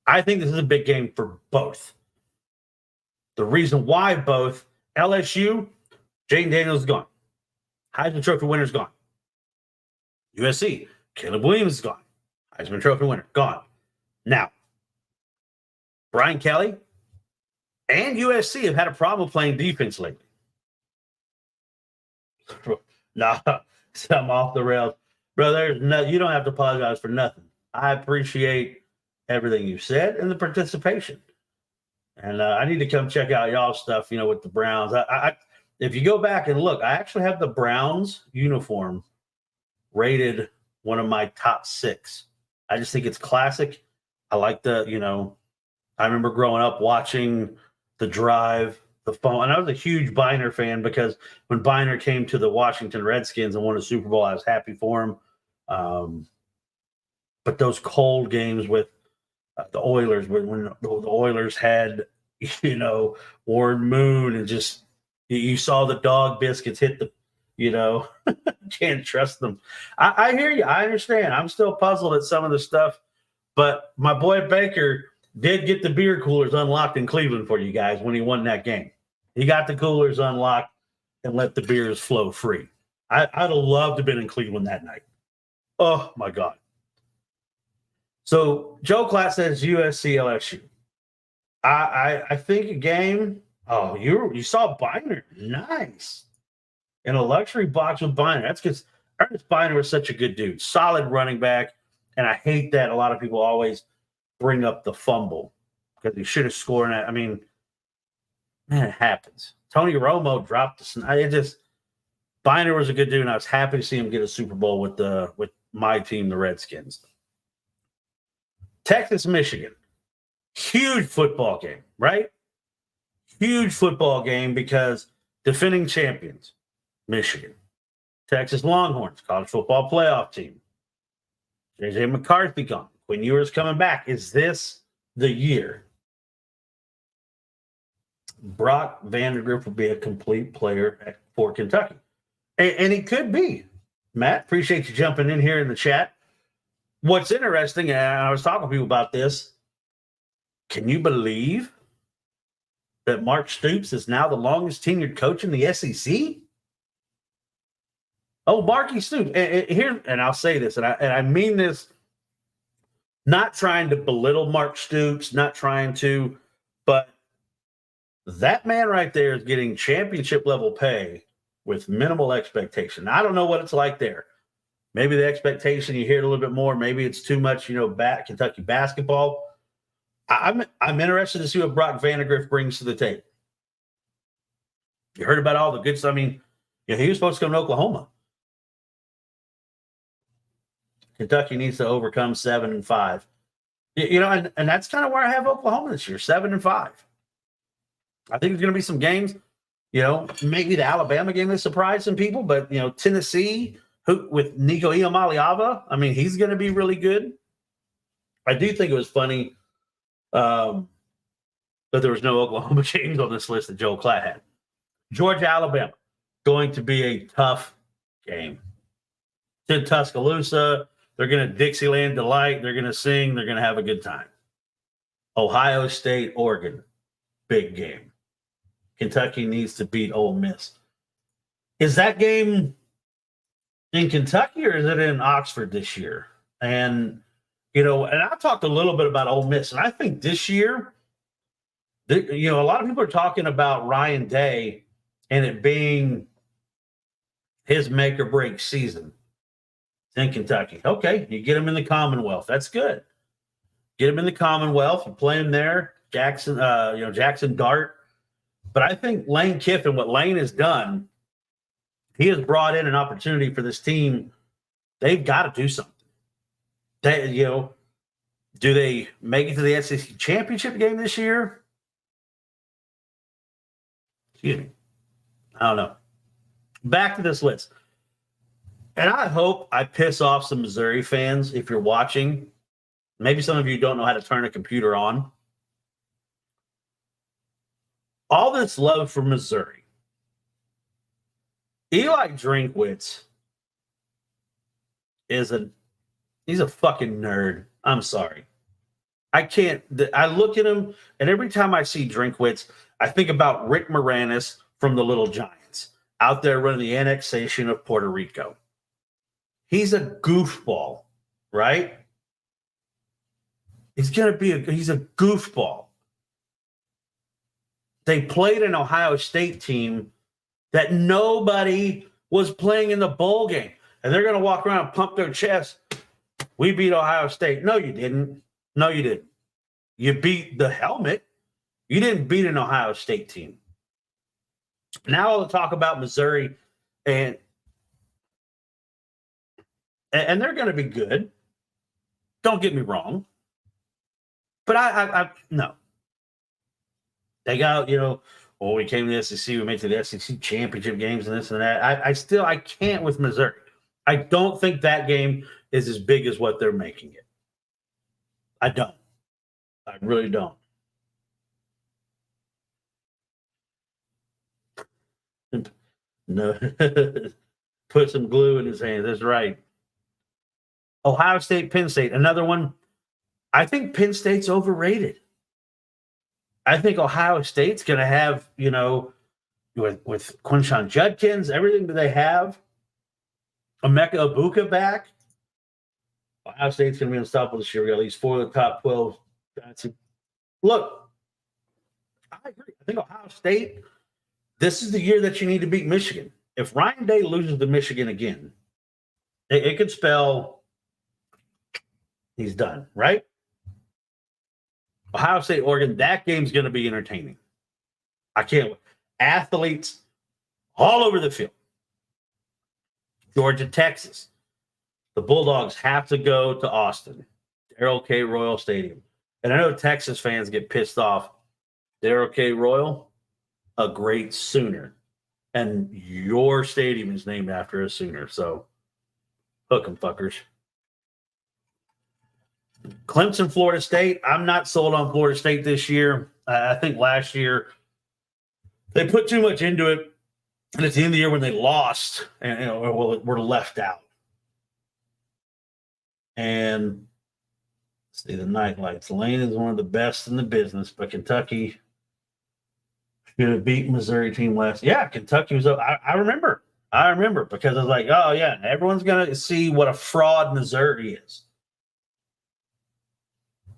I think this is a big game for both. The reason why both, LSU, Jaden Daniels is gone. Heisman Trophy winner is gone. USC, Caleb Williams is gone. Heisman Trophy winner, gone. Now, Brian Kelly and USC have had a problem playing defense lately. Nah, I'm off the rails. Brother, you don't have to apologize for nothing. I appreciate everything you said and the participation. And I need to come check out y'all's stuff, with the Browns. If you go back and look, I actually have the Browns uniform rated one of my top 6. I just think it's classic. I like I remember growing up watching The Drive, The Phone, and I was a huge Biner fan because when Biner came to the Washington Redskins and won a Super Bowl, I was happy for him. But those cold games with the Oilers, when the Oilers had, Warren Moon and just you saw the dog biscuits hit the, can't trust them. I hear you. I understand. I'm still puzzled at some of the stuff, but my boy Baker did get the beer coolers unlocked in Cleveland for you guys when he won that game. He got the coolers unlocked and let the beers flow free. I'd have loved to have been in Cleveland that night. Oh, my God. So Joe Klatt says USC LSU. I think a game. Oh, you saw Biner. Nice. In a luxury box with Biner. That's because Ernest Biner was such a good dude. Solid running back. And I hate that a lot of people always bring up the fumble because he should have scored that. I mean, man, it happens. Tony Romo dropped the Biner was a good dude, and I was happy to see him get a Super Bowl with my team, the Redskins. Texas, Michigan. Huge football game, right? Huge football game because defending champions, Michigan. Texas Longhorns, college football playoff team. J.J. McCarthy gone. Quinn Ewers coming back. Is this the year, Brock Vandagriff will be a complete player for Kentucky. And he could be. Matt, appreciate you jumping in here in the chat. What's interesting, and I was talking to people about this, can you believe that Mark Stoops is now the longest tenured coach in the SEC? Oh, Marky Stoops. And I'll say this, and I mean this, not trying to belittle Mark Stoops, not trying to, but that man right there is getting championship level pay with minimal expectation. I don't know what it's like there. Maybe the expectation, you hear it a little bit more. Maybe it's too much, Kentucky basketball. I'm interested to see what Brock Vandagriff brings to the table. You heard about all the good stuff. I mean, he was supposed to come to Oklahoma. Kentucky needs to overcome 7-5. And that's kind of where I have Oklahoma this year, 7-5. I think there's going to be some games, maybe the Alabama game that surprised some people, but, Tennessee with Nico Iamaleava, I mean, he's going to be really good. I do think it was funny that there was no Oklahoma games on this list that Joel Klatt had. Georgia, Alabama, going to be a tough game. It's in Tuscaloosa. They're going to Dixieland Delight. They're going to sing. They're going to have a good time. Ohio State, Oregon, big game. Kentucky needs to beat Ole Miss. Is that game in Kentucky or is it in Oxford this year? And, and I talked a little bit about Ole Miss, and I think this year, a lot of people are talking about Ryan Day and it being his make or break season in Kentucky. Okay, you get him in the Commonwealth. That's good. Get him in the Commonwealth. You play him there. Jackson Dart. But I think Lane Kiffin, what Lane has done, he has brought in an opportunity for this team. They've got to do something. Do they make it to the SEC championship game this year? Excuse me. I don't know. Back to this list. And I hope I piss off some Missouri fans if you're watching. Maybe some of you don't know how to turn a computer on. All this love for Missouri. Eli Drinkwitz he's a fucking nerd. I'm sorry. I look at him, and every time I see Drinkwitz, I think about Rick Moranis from the Little Giants out there running the annexation of Puerto Rico. He's a goofball, right? He's a goofball. They played an Ohio State team that nobody was playing in the bowl game. And they're going to walk around and pump their chest. We beat Ohio State. No, you didn't. No, you didn't. You beat the helmet. You didn't beat an Ohio State team. Now I'll talk about Missouri, and they're going to be good. Don't get me wrong. But I no. They got, we came to the SEC, we made it to the SEC championship games and this and that. I can't with Missouri. I don't think that game is as big as what they're making it. I don't. I really don't. No. Put some glue in his hand. That's right. Ohio State, Penn State, another one. I think Penn State's overrated. I think Ohio State's going to have, with Quinshon Judkins, everything that they have, Emeka Ibuka back. Ohio State's going to be unstoppable this year. We got at least 4 of the top 12. Look, I agree. I think Ohio State, this is the year that you need to beat Michigan. If Ryan Day loses to Michigan again, it could spell he's done, right? Ohio State, Oregon, that game's going to be entertaining. I can't wait. Athletes all over the field. Georgia, Texas. The Bulldogs have to go to Austin, Darrell K. Royal Stadium. And I know Texas fans get pissed off. Darrell K. Royal, a great Sooner. And your stadium is named after a Sooner. So, hook 'em, fuckers. Clemson, Florida State. I'm not sold on Florida State this year. I think last year they put too much into it. And at the end of the year when they lost, and were left out. And see the night lights. Lane is one of the best in the business, but Kentucky should have beat Missouri team last. Yeah, Kentucky was up. I remember. I remember because I was like, oh yeah, everyone's gonna see what a fraud Missouri is.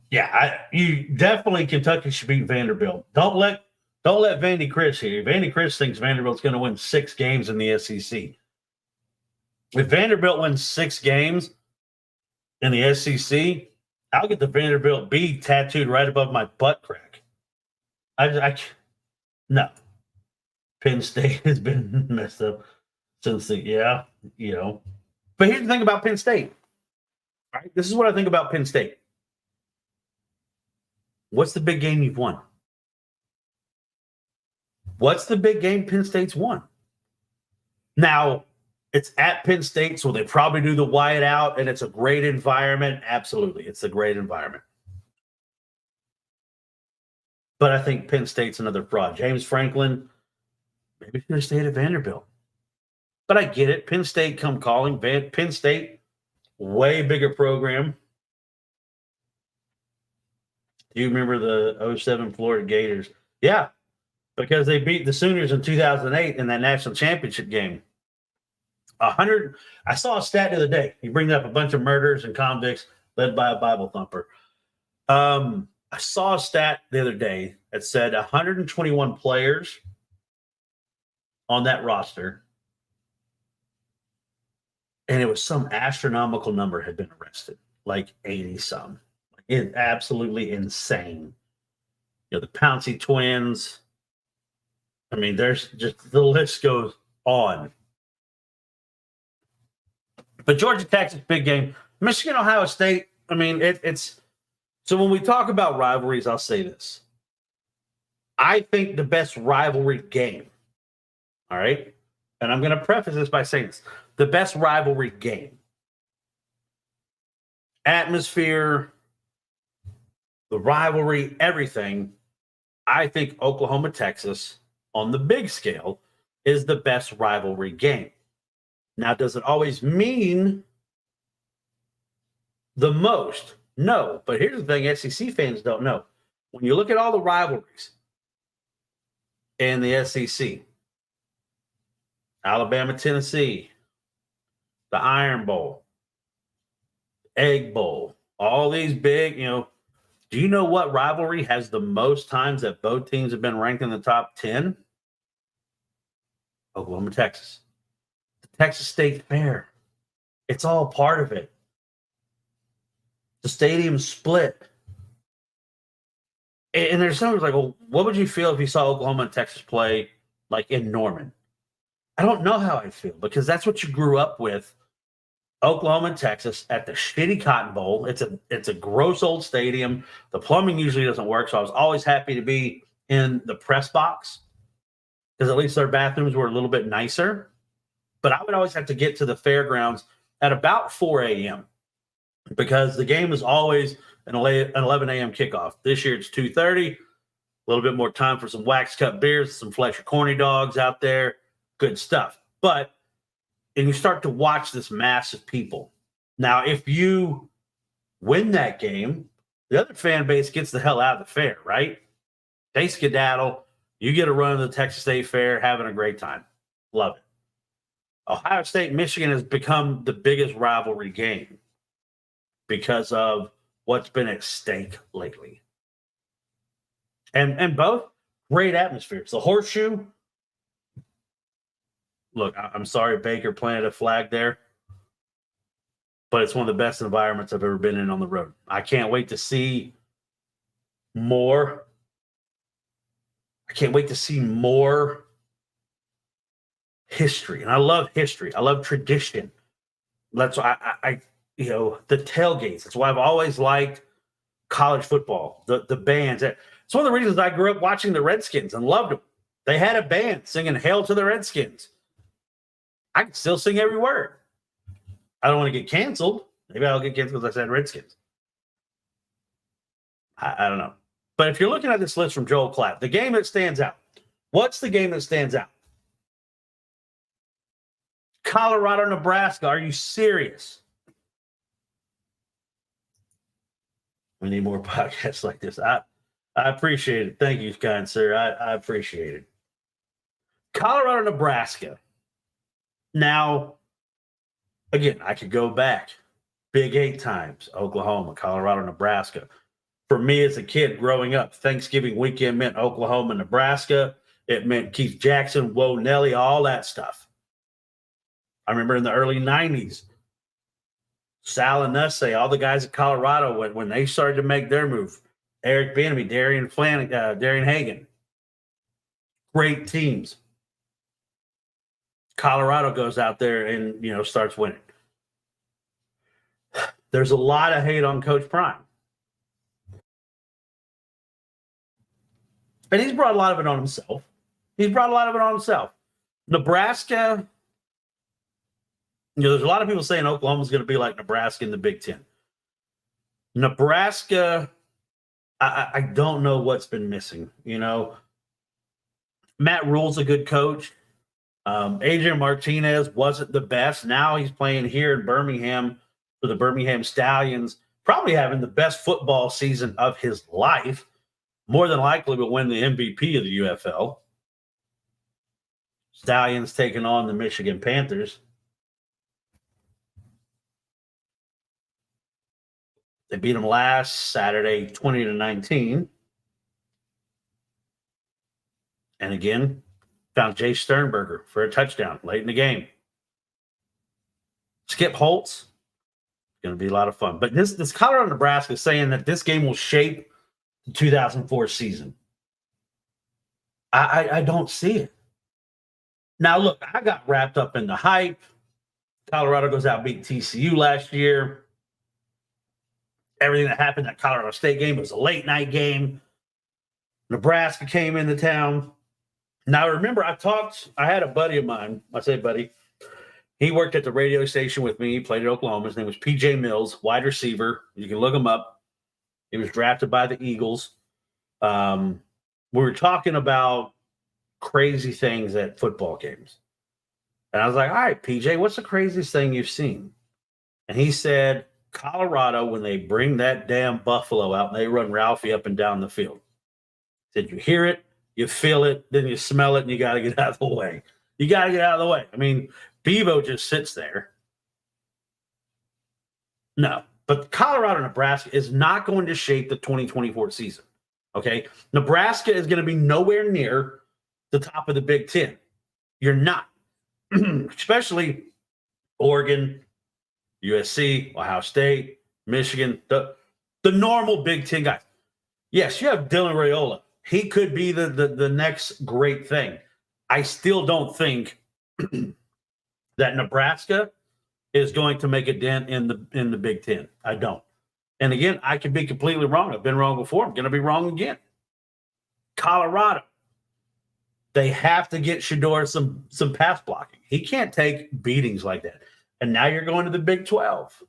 Yeah, you definitely Kentucky should beat Vanderbilt. Don't let Vandy Chris here. Vandy Chris thinks Vanderbilt's going to win 6 games in the SEC. If Vanderbilt wins 6 games in the SEC, I'll get the Vanderbilt B tattooed right above my butt crack. No. Penn State has been messed up since But here's the thing about Penn State. All right, this is what I think about Penn State. What's the big game you've won? What's the big game Penn State's won? Now, it's at Penn State, so they probably do the white out, and it's a great environment. Absolutely, it's a great environment. But I think Penn State's another fraud. James Franklin, maybe should have stayed at Vanderbilt. But I get it. Penn State come calling. Penn State, way bigger program. Do you remember the 07 Florida Gators? Yeah. Because they beat the Sooners in 2008 in that national championship game. 100. I saw a stat the other day. He brings up a bunch of murderers and convicts led by a Bible thumper. I saw a stat the other day that said 121 players on that roster, and it was some astronomical number had been arrested, like 80 some. It's absolutely insane. The Pouncey twins. I mean, there's just the list goes on. But Georgia Texas, big game. Michigan, Ohio State. I mean, it's so when we talk about rivalries, I'll say this. I think the best rivalry game, all right, and I'm going to preface this by saying this, the best rivalry game, atmosphere, the rivalry, everything, I think Oklahoma, Texas, on the big scale, is the best rivalry game. Now, does it always mean the most? No. But here's the thing SEC fans don't know. When you look at all the rivalries in the SEC, Alabama, Tennessee, the Iron Bowl, Egg Bowl, all these big, do you know what rivalry has the most times that both teams have been ranked in the top 10? Oklahoma, Texas. The Texas State Fair. It's all part of it. The stadium split. And there's someone who's like, well, what would you feel if you saw Oklahoma and Texas play like in Norman? I don't know how I feel because that's what you grew up with. Oklahoma and Texas at the shitty Cotton Bowl. It's a gross old stadium. The plumbing usually doesn't work, so I was always happy to be in the press box because at least their bathrooms were a little bit nicer. But I would always have to get to the fairgrounds at about 4 a.m. because the game is always an 11 a.m. kickoff. This year it's 2:30. A little bit more time for some wax cut beers, some Fletcher corny dogs out there. Good stuff. And you start to watch this mass of people. Now, if you win that game, the other fan base gets the hell out of the fair, right? They skedaddle. You get a run of the Texas State Fair, having a great time. Love it. Ohio State, Michigan has become the biggest rivalry game because of what's been at stake lately. And both great atmospheres. The Horseshoe, look, I'm sorry Baker planted a flag there, but it's one of the best environments I've ever been in on the road. I can't wait to see more. I can't wait to see more history. And I love history. I love tradition. That's why I the tailgates. That's why I've always liked college football, the bands. It's one of the reasons I grew up watching the Redskins and loved them. They had a band singing Hail to the Redskins. I can still sing every word. I don't want to get canceled. Maybe I'll get canceled because I said Redskins. I don't know. But if you're looking at this list from Joel Klatt, the game that stands out, what's the game that stands out? Colorado, Nebraska. Are you serious? We need more podcasts like this. I appreciate it. Thank you, kind sir. I appreciate it. Colorado, Nebraska. Now, again, I could go back. Big 8 times. Oklahoma, Colorado, Nebraska. For me as a kid growing up, Thanksgiving weekend meant Oklahoma, Nebraska. It meant Keith Jackson, Whoa, Nelly, all that stuff. I remember in the early 90s, Sal and Nussey, all the guys at Colorado, when they started to make their move, Eric Bieniemy, Darian Hagan, great teams. Colorado goes out there and, starts winning. There's a lot of hate on Coach Prime. And he's brought a lot of it on himself. Nebraska, there's a lot of people saying Oklahoma's going to be like Nebraska in the Big Ten. Nebraska, I don't know what's been missing. Matt Rule's a good coach. Adrian Martinez wasn't the best. Now he's playing here in Birmingham for the Birmingham Stallions, probably having the best football season of his life. More than likely will win the MVP of the UFL. Stallions taking on the Michigan Panthers. They beat them last Saturday, 20-19. And again, found Jay Sternberger for a touchdown late in the game. Skip Holtz, going to be a lot of fun. But this Colorado, Nebraska is saying that this game will shape the 2004 season. I don't see it. Now, look, I got wrapped up in the hype. Colorado goes out and beat TCU last year. Everything that happened at Colorado State game was a late night game. Nebraska came into town. Now, remember, I had a buddy of mine. I say buddy. He worked at the radio station with me. He played at Oklahoma. His name was PJ Mills, wide receiver. You can look him up. He was drafted by the Eagles. We were talking about crazy things at football games. And I was like, all right, PJ, what's the craziest thing you've seen? And he said, Colorado, when they bring that damn buffalo out and they run Ralphie up and down the field. He said, you hear it, you feel it, then you smell it, and you got to get out of the way. You got to get out of the way. I mean, Bevo just sits there. No, but Colorado, Nebraska is not going to shape the 2024 season. Okay? Nebraska is going to be nowhere near the top of the Big Ten. You're not. Especially Oregon, USC, Ohio State, Michigan, the normal Big Ten guys. Yes, you have Dylan Raiola. He could be the next great thing. I still don't think that Nebraska is going to make a dent in the Big Ten. I don't. And again, I could be completely wrong. I've been wrong before. I'm going to be wrong again. Colorado. They have to get Shedeur some pass blocking. He can't take beatings like that. And now you're going to the Big 12.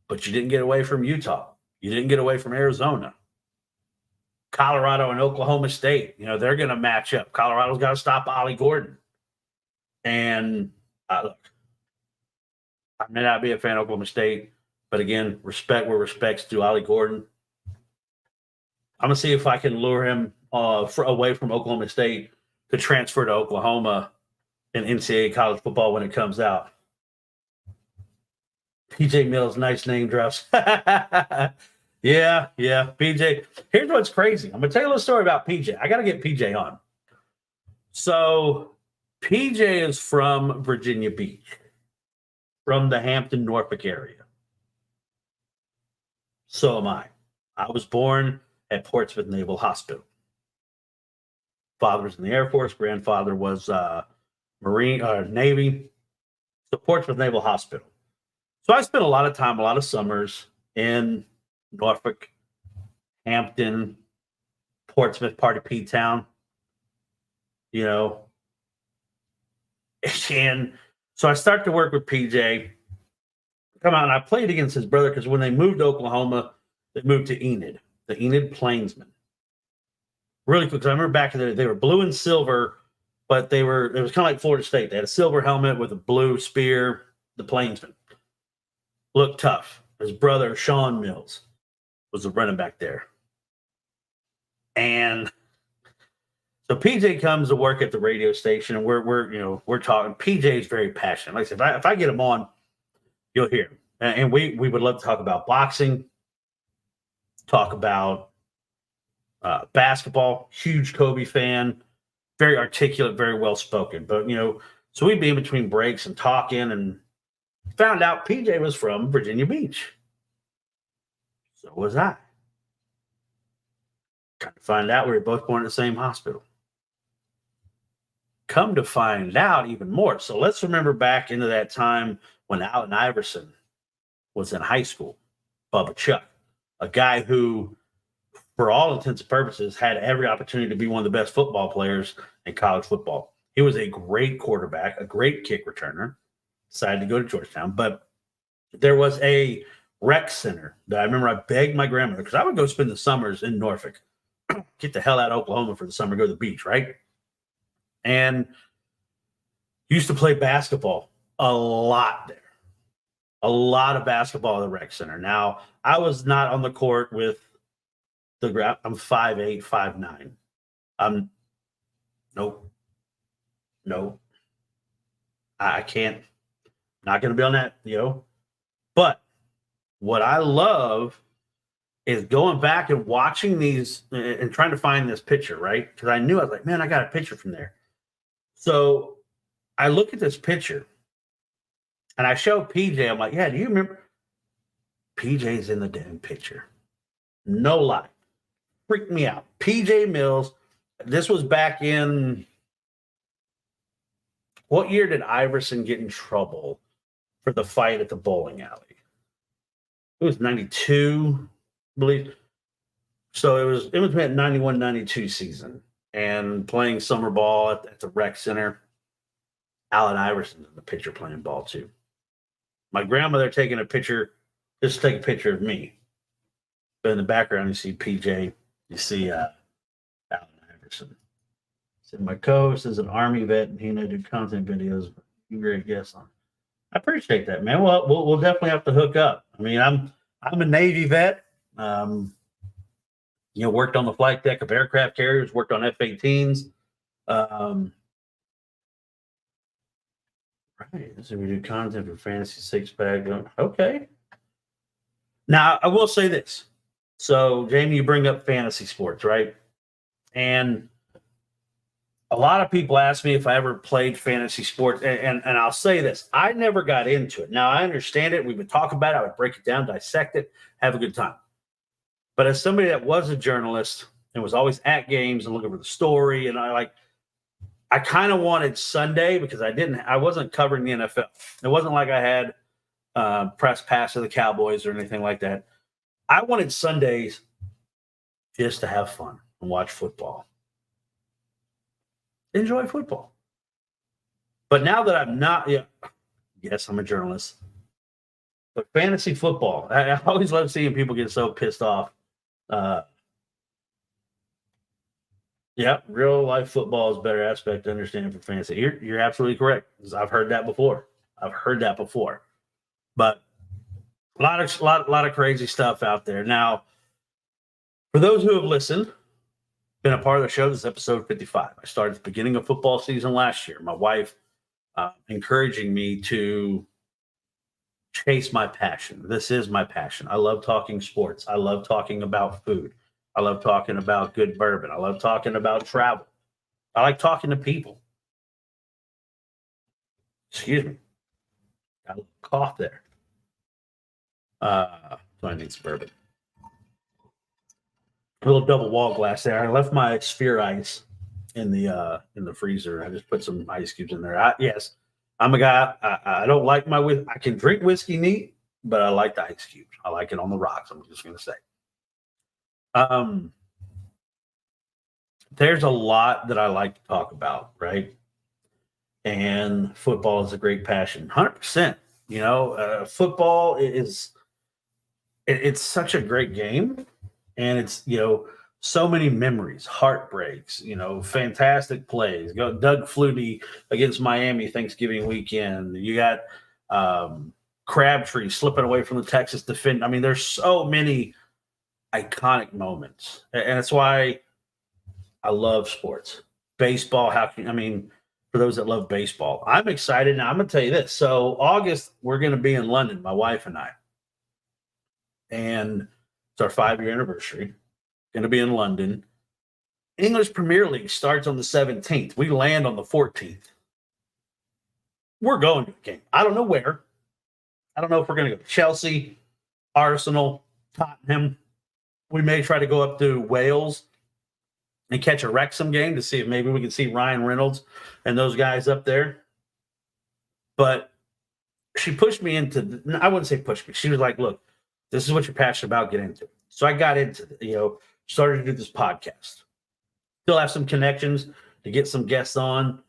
But you didn't get away from Utah. You didn't get away from Arizona. Colorado and Oklahoma State, they're going to match up. Colorado's got to stop Ollie Gordon. And look, I may not be a fan of Oklahoma State, but again, respect where respect's due. Ollie Gordon. I'm going to see if I can lure him away from Oklahoma State to transfer to Oklahoma in NCAA college football when it comes out. PJ Mills, nice name drops. Yeah, PJ. Here's what's crazy. I'm going to tell you a little story about PJ. I got to get PJ on. So PJ is from Virginia Beach, from the Hampton, Norfolk area. So am I. I was born at Portsmouth Naval Hospital. Father was in the Air Force. Grandfather was Navy. So Portsmouth Naval Hospital. So I spent a lot of time, a lot of summers in Norfolk, Hampton, Portsmouth, part of P-Town, And so I start to work with PJ. Come out, and I played against his brother because when they moved to Oklahoma, they moved to Enid. the Enid Plainsmen. Really quick, because I remember back in the day, they were blue and silver, but it was kind of like Florida State. They had a silver helmet with a blue spear, the Plainsmen. Looked tough. His brother, Sean Mills, was the running back there. And so PJ comes to work at the radio station, and we're talking. PJ's very passionate. Like I said, if I get him on, you'll hear him. And we would love to talk about boxing, talk about basketball. Huge Kobe fan, very articulate, very well spoken. But so we'd be in between breaks and talking, and found out PJ was from Virginia Beach. So was I. Got to find out we were both born at the same hospital. Come to find out even more. So let's remember back into that time when Allen Iverson was in high school. Bubba Chuck, a guy who, for all intents and purposes, had every opportunity to be one of the best football players in college football. He was a great quarterback, a great kick returner. Decided to go to Georgetown, but there was a rec center that I remember I begged my grandmother, because I would go spend the summers in Norfolk, get the hell out of Oklahoma for the summer, go to the beach, right? And used to play basketball a lot there. A lot of basketball at the rec center. Now, I was not on the court with the ground. I'm 5'8", 5'9". No. I can't. Not going to be on that, But what I love is going back and watching these and trying to find this picture, right? Because I was like, man, I got a picture from there. So I look at this picture and I show PJ. I'm like, yeah, do you remember? PJ's in the damn picture. No lie. Freaked me out. PJ Mills. This was back in, what year did Iverson get in trouble for the fight at the bowling alley? It was 92, I believe. So it was that 91, 92 season, and playing summer ball at the rec center. Allen Iverson's in the picture playing ball too. My grandmother taking a picture, just to take a picture of me. But in the background, you see PJ, you see Allen Iverson. So my co-host is an Army vet, and he and I do content videos. You're a great guest on. I appreciate that, man. Well, we'll definitely have to hook up. I mean, I'm a Navy vet. Worked on the flight deck of aircraft carriers, worked on F-18s. Right. So we do content for Fantasy Six Pack. Okay. Now, I will say this. So, Jamie, you bring up fantasy sports, right? And a lot of people ask me if I ever played fantasy sports, and I'll say this. I never got into it. Now, I understand it. We would talk about it. I would break it down, dissect it, have a good time. But as somebody that was a journalist and was always at games and looking for the story, and I kind of wanted Sunday, because I wasn't covering the NFL. It wasn't like I had press pass of the Cowboys or anything like that. I wanted Sundays just to have fun and watch football. Enjoy football. But now that I'm not, yes, I'm a journalist. But fantasy football, I always love seeing people get so pissed off. Real life football is a better aspect to understand for fantasy. You're absolutely correct. I've heard that before. But a lot of crazy stuff out there. Now, for those who have listened, been a part of the show, this is episode 55. I started at the beginning of football season last year. My wife encouraging me to chase my passion. This is my passion. I love talking sports. I love talking about food. I love talking about good bourbon. I love talking about travel. I like talking to people. Excuse me. Got a little cough there. So I need some bourbon. A little double wall glass there. I left my sphere ice in the freezer. I just put some ice cubes in there. Yes, I'm a guy. I don't like I can drink whiskey neat, but I like the ice cubes. I like it on the rocks. I'm just going to say. There's a lot that I like to talk about, right? And football is a great passion. 100%. Football it's such a great game. And it's, so many memories, heartbreaks, fantastic plays. Go Doug Flutie against Miami Thanksgiving weekend. You got Crabtree slipping away from the Texas defense. I mean, there's so many iconic moments. And that's why I love sports. Baseball, for those that love baseball, I'm excited. Now, I'm going to tell you this. So August, we're going to be in London, my wife and I. And it's our 5-year anniversary. Going to be in London. English Premier League starts on the 17th. We land on the 14th. We're going to a game. I don't know where. I don't know if we're going to go to Chelsea, Arsenal, Tottenham. We may try to go up to Wales and catch a Wrexham game to see if maybe we can see Ryan Reynolds and those guys up there. But she pushed me I wouldn't say pushed me. She was like, look, this is what you're passionate about, get into it. So I got into it, started to do this podcast. Still have some connections to get some guests on.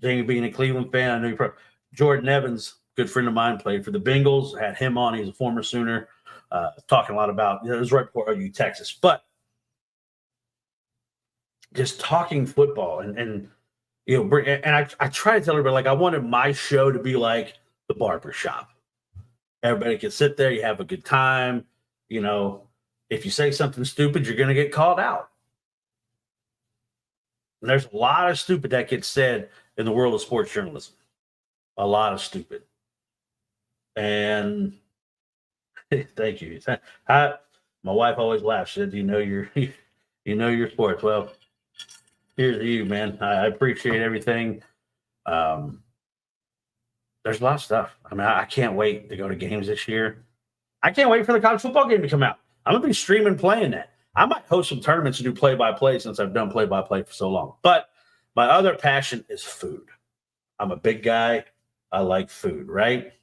Jamie being a Cleveland fan, I know Jordan Evans, good friend of mine, played for the Bengals. Had him on. He's a former Sooner. Talking a lot about, it was right before OU Texas. But just talking football and I try to tell everybody, like, I wanted my show to be like the barber shop. Everybody can sit there, you have a good time. If you say something stupid, you're going to get called out. And there's a lot of stupid that gets said in the world of sports journalism. A lot of stupid. And thank you. My wife always laughs. She said, you know your sports. Well, here's to you, man. I appreciate everything. There's a lot of stuff. I mean, I can't wait to go to games this year. I can't wait for the college football game to come out. I'm going to be streaming playing that. I might host some tournaments and do play-by-play since I've done play-by-play for so long. But my other passion is food. I'm a big guy. I like food, right?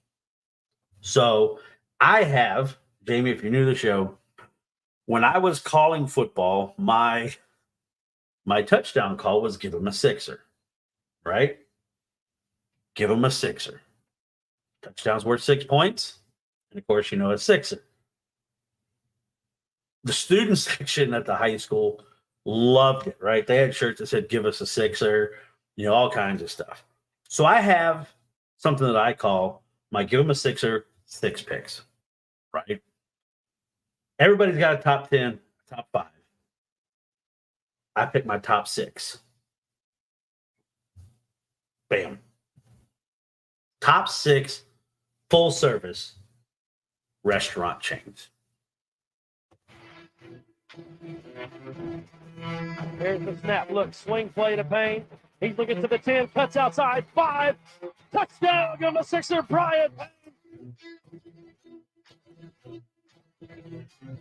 So I have, Jamie, if you're new to the show, when I was calling football, my touchdown call was give him a sixer, right? Give him a sixer. Touchdown's worth 6 points. And, of course, a sixer. The student section at the high school loved it, right? They had shirts that said, give us a sixer, all kinds of stuff. So I have something that I call my give them a sixer 6 picks, right? Everybody's got a top 10, top 5. I pick my top 6. Bam. Top 6 full service restaurant chains. Here's the snap. Look, swing play to Payne. He's looking to the 10, cuts outside. 5. Touchdown. Give him a sixer. Brian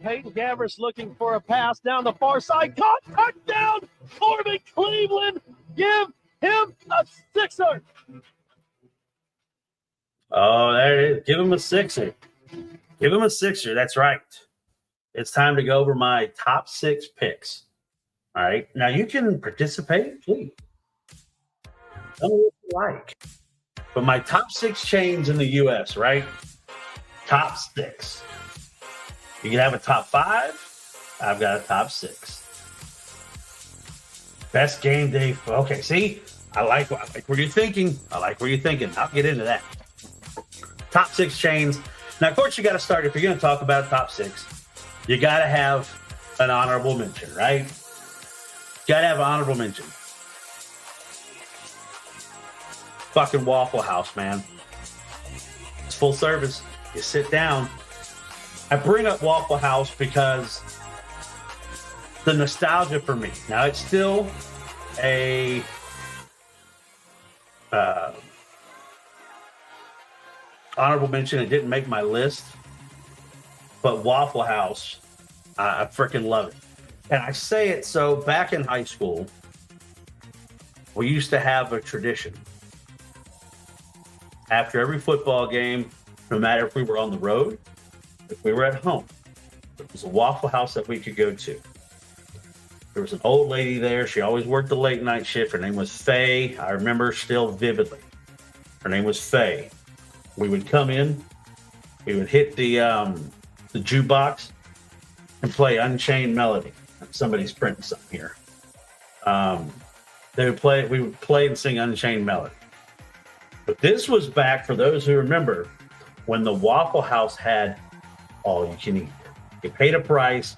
Peyton Gavris looking for a pass down the far side. Caught. Touchdown. Corbin Cleveland. Give him a sixer. Oh, there it is. Give him a sixer. Give him a sixer. That's right. It's time to go over my top 6 picks. All right. Now you can participate, please. Tell me what you like. But my top 6 chains in the U.S., right? Top 6. You can have a top 5. I've got a top 6. Best game day. Okay, see? I like where you're thinking. I'll get into that. Top 6 chains. Now, of course, you got to start. If you're going to talk about top 6, you got to have an honorable mention, right? Got to have an honorable mention. Fucking Waffle House, man. It's full service. You sit down. I bring up Waffle House because the nostalgia for me. Now, it's still a honorable mention. It didn't make my list, but Waffle House, I freaking love it. And I say it so back in high school, we used to have a tradition. After every football game, no matter if we were on the road, if we were at home, there was a Waffle House that we could go to. There was an old lady there. She always worked the late night shift. Her name was Faye. I remember still vividly. Her name was Faye. We would come in. We would hit the jukebox. and play Unchained Melody. Somebody's printing something here. We would play and sing Unchained Melody. But this was back, for those who remember, when the Waffle House had all you can eat. You paid a price,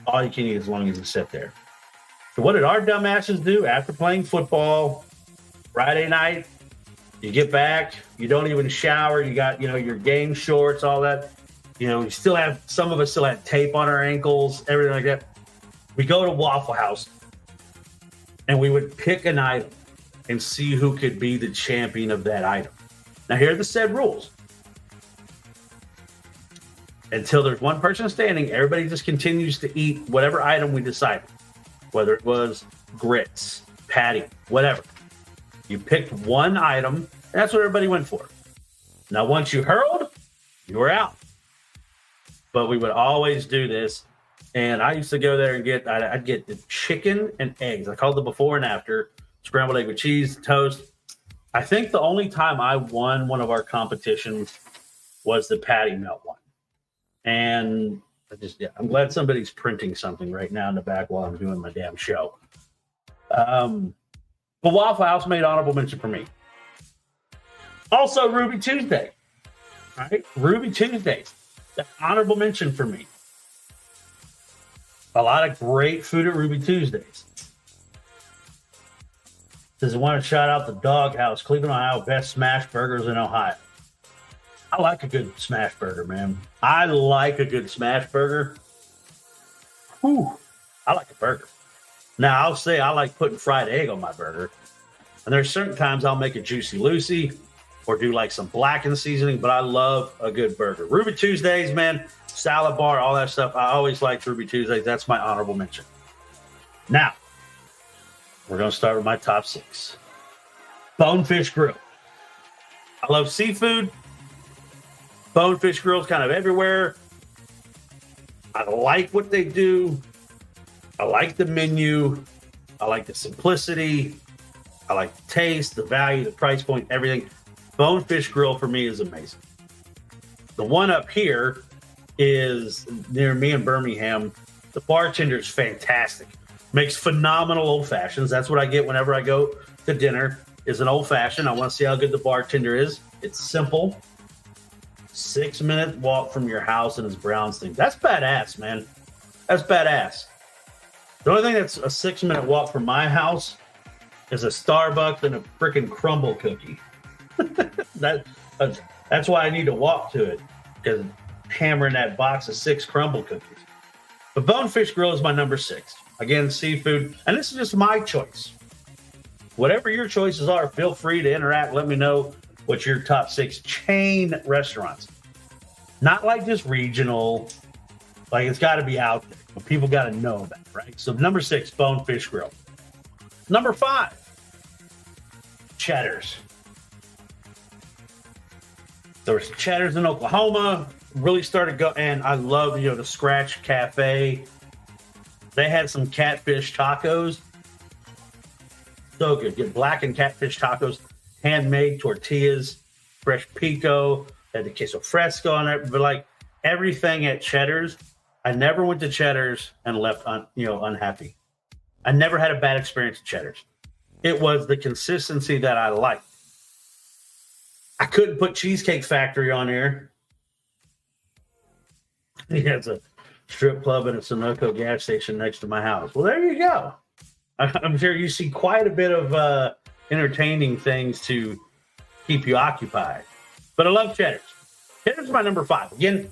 all you can eat as long as you sit there. So what did our dumbasses do after playing football Friday night? You get back, you don't even shower, you got, your game shorts, all that. Some of us still had tape on our ankles, everything like that. We go to Waffle House and we would pick an item and see who could be the champion of that item. Now, here are the said rules. Until there's one person standing, everybody just continues to eat whatever item we decided, whether it was grits, patty, whatever. You picked one item, and that's what everybody went for. Now, once you hurled, you were out. But we would always do this, and I used to go there and I'd get the chicken and eggs. I called it the before and after, scrambled egg with cheese, toast. I think the only time I won one of our competitions was the patty melt one. And I'm glad somebody's printing something right now in the back while I'm doing my damn show. But Waffle House made honorable mention for me. Also, Ruby Tuesday. All right, Ruby Tuesdays. That's honorable mention for me. A lot of great food at Ruby Tuesdays. Does want to shout out the Doghouse, Cleveland, Ohio, best smash burgers in Ohio. I like a good smash burger, man. I like a good smash burger. Whew, I like a burger. Now, I'll say I like putting fried egg on my burger. And there's certain times I'll make a Juicy Lucy or do like some blackened seasoning, but I love a good burger. Ruby Tuesdays, man, salad bar, all that stuff. I always liked Ruby Tuesdays. That's my honorable mention. Now, we're going to start with my top 6. Bonefish Grill. I love seafood. Bonefish Grill's kind of everywhere. I like what they do. I like the menu. I like the simplicity. I like the taste, the value, the price point, everything. Bonefish Grill for me is amazing. The one up here is near me in Birmingham. The bartender's fantastic. Makes phenomenal old fashions. That's what I get whenever I go to dinner, is an old fashioned. I want to see how good the bartender is. It's simple. 6-minute walk from your house, and it's Brown's thing. That's badass, man. That's badass. The only thing that's a 6-minute walk from my house is a Starbucks and a freaking crumble cookie. That's why I need to walk to it, because hammering that box of 6 crumble cookies. But Bonefish Grill is my number 6. Again, seafood. And this is just my choice. Whatever your choices are, feel free to interact. Let me know what's your top 6 chain restaurants. Not like just regional. Like, it's got to be out there. But people got to know about it, right? So number 6, Bonefish Grill. Number 5, Cheddar's. There was Cheddar's in Oklahoma. Really started going, and I love, the Scratch Cafe. They had some catfish tacos. So good. Get blackened catfish tacos, handmade tortillas, fresh pico, had the queso fresco on it. But like everything at Cheddar's, I never went to Cheddar's and left unhappy. I never had a bad experience at Cheddar's. It was the consistency that I liked. I couldn't put Cheesecake Factory on here. It's a strip club and a Sunoco gas station next to my house. Well, there you go. I'm sure you see quite a bit of entertaining things to keep you occupied. But I love Cheddar's. Cheddar's my number 5. Again,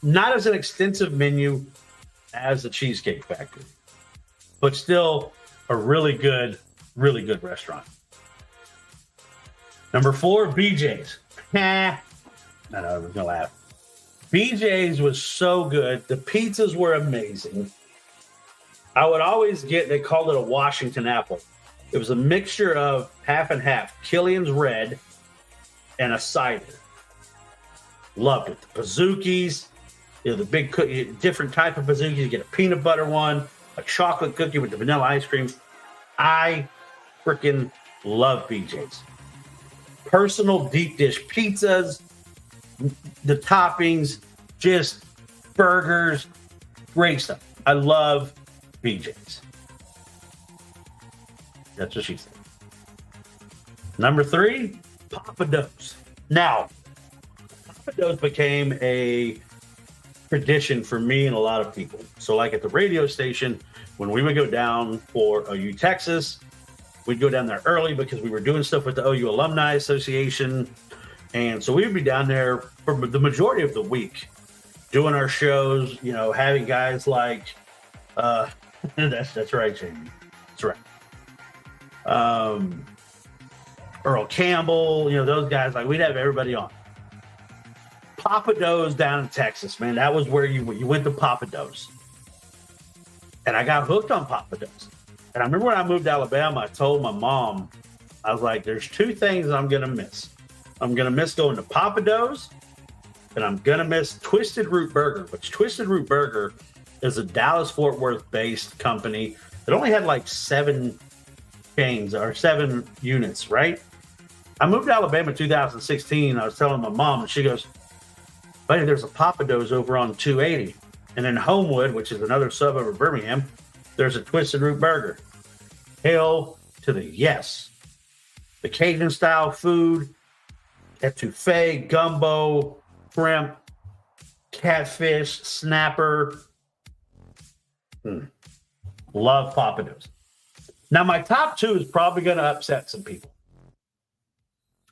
not as an extensive menu as the Cheesecake Factory, but still a really good restaurant. Number 4, BJ's. I know, I was going to laugh. BJ's was so good. The pizzas were amazing. I would always they called it a Washington apple. It was a mixture of half and half, Killian's Red and a cider. Loved it. The Pizookies, the big cookie, different type of Pizookies. You get a peanut butter one, a chocolate cookie with the vanilla ice cream. I freaking love BJ's. Personal deep dish pizzas, the toppings, just burgers, Great stuff. I love BJ's. That's what she said. Number 3, Papa Do's. Now, Papa Do's became a tradition for me and a lot of people. So like at the radio station, when we would go down for OU Texas, we'd go down there early because we were doing stuff with the OU Alumni Association. And so we would be down there for the majority of the week doing our shows, you know, having guys like, that's right, Jamie. That's right. Earl Campbell, you know, those guys, like we'd have everybody on. Papa Do's down in Texas, man. That was where you went to Papa Do's. And I got hooked on Papa Do's. And I remember when I moved to Alabama, I told my mom, I was like, there's 2 things I'm going to miss. I'm going to miss going to Papa Do's, and I'm going to miss Twisted Root Burger, which Twisted Root Burger is a Dallas-Fort Worth-based company that only had like 7 chains or 7 units, right? I moved to Alabama in 2016. I was telling my mom, and she goes, buddy, there's a Papa Do's over on 280. And in Homewood, which is another suburb of Birmingham, there's a Twisted Root Burger. Hell to the yes. The Cajun-style food, etouffee, gumbo, shrimp, catfish, snapper. Love Papa Do's. Now, my top 2 is probably going to upset some people.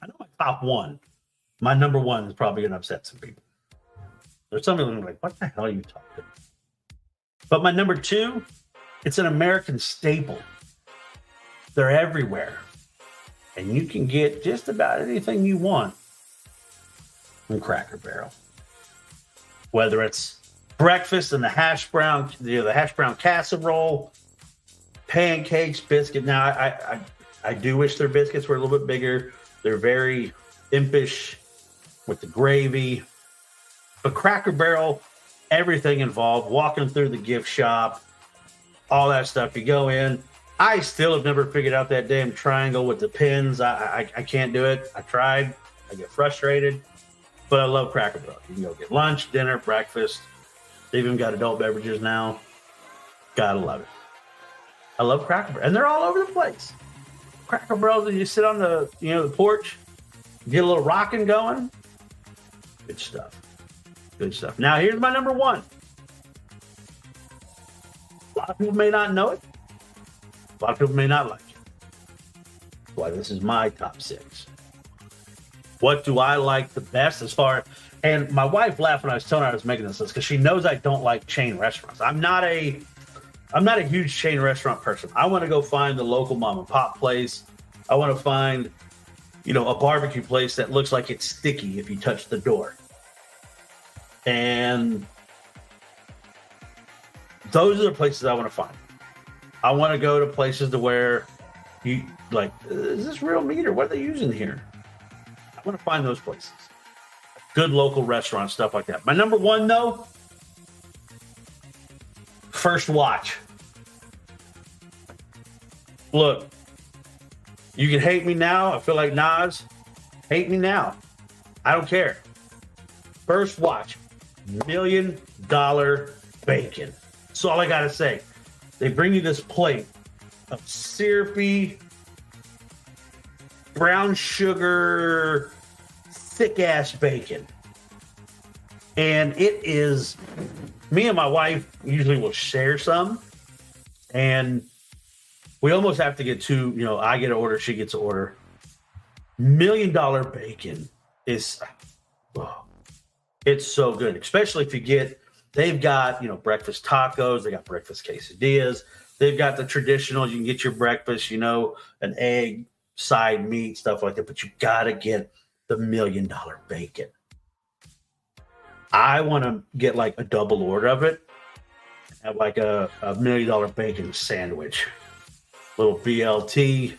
I know my top 1. My number 1 is probably going to upset some people. There's some of them like, what the hell are you talking about? But my number 2, it's an American staple. They're everywhere. And you can get just about anything you want from Cracker Barrel. Whether it's breakfast and the hash brown casserole, pancakes, biscuit. Now, I do wish their biscuits were a little bit bigger. They're very impish with the gravy. But Cracker Barrel, everything involved, walking through the gift shop, all that stuff. You go in. I still have never figured out that damn triangle with the pins. I can't do it. I tried. I get frustrated. But I love Cracker Barrel. You can go get lunch, dinner, breakfast. They even got adult beverages now. Gotta love it. I love Cracker Barrel. And they're all over the place. Cracker Barrels, you sit on the porch, get a little rocking going. Good stuff. Good stuff. Now, here's my number 1. A lot of people may not know it. A lot of people may not like it. That's why this is my top 6. What do I like the best as far... And my wife laughed when I was telling her I was making this list because she knows I don't like chain restaurants. I'm not a huge chain restaurant person. I want to go find the local mom and pop place. I want to find, a barbecue place that looks like it's sticky if you touch the door. And those are the places I want to find. I want to go to places to where you like, is this real meat or what are they using here? I want to find those places. Good local restaurants, stuff like that. My number 1, though, First Watch. Look, you can hate me now. I feel like Nas. Hate me now. I don't care. First Watch. $1 million bacon. That's all I got to say. They bring you this plate of syrupy, brown sugar, thick-ass bacon. And it is, me and my wife usually will share some. And we almost have to get 2, I get an order, she gets an order. $1 million bacon is, it's so good. Especially if you get, they've got, breakfast tacos. They got breakfast quesadillas. They've got the traditional, you can get your breakfast, an egg, side meat, stuff like that. But you got to get the $1 million bacon. I want to get like a double order of it. Have like a $1 million bacon sandwich. Little BLT.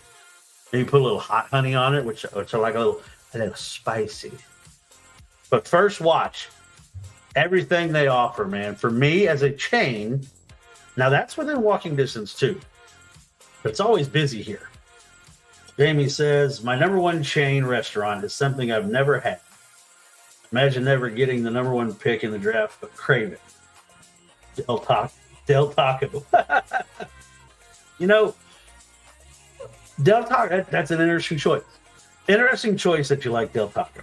Maybe put a little hot honey on it, which I like a little spicy. But First Watch, everything they offer, man. For me as a chain, now that's within walking distance too. But it's always busy here. Jamie says, my number 1 chain restaurant is something I've never had. Imagine never getting the number 1 pick in the draft, but crave it. Del Taco. You know, Del Taco, that's an interesting choice. Interesting choice that you like Del Taco.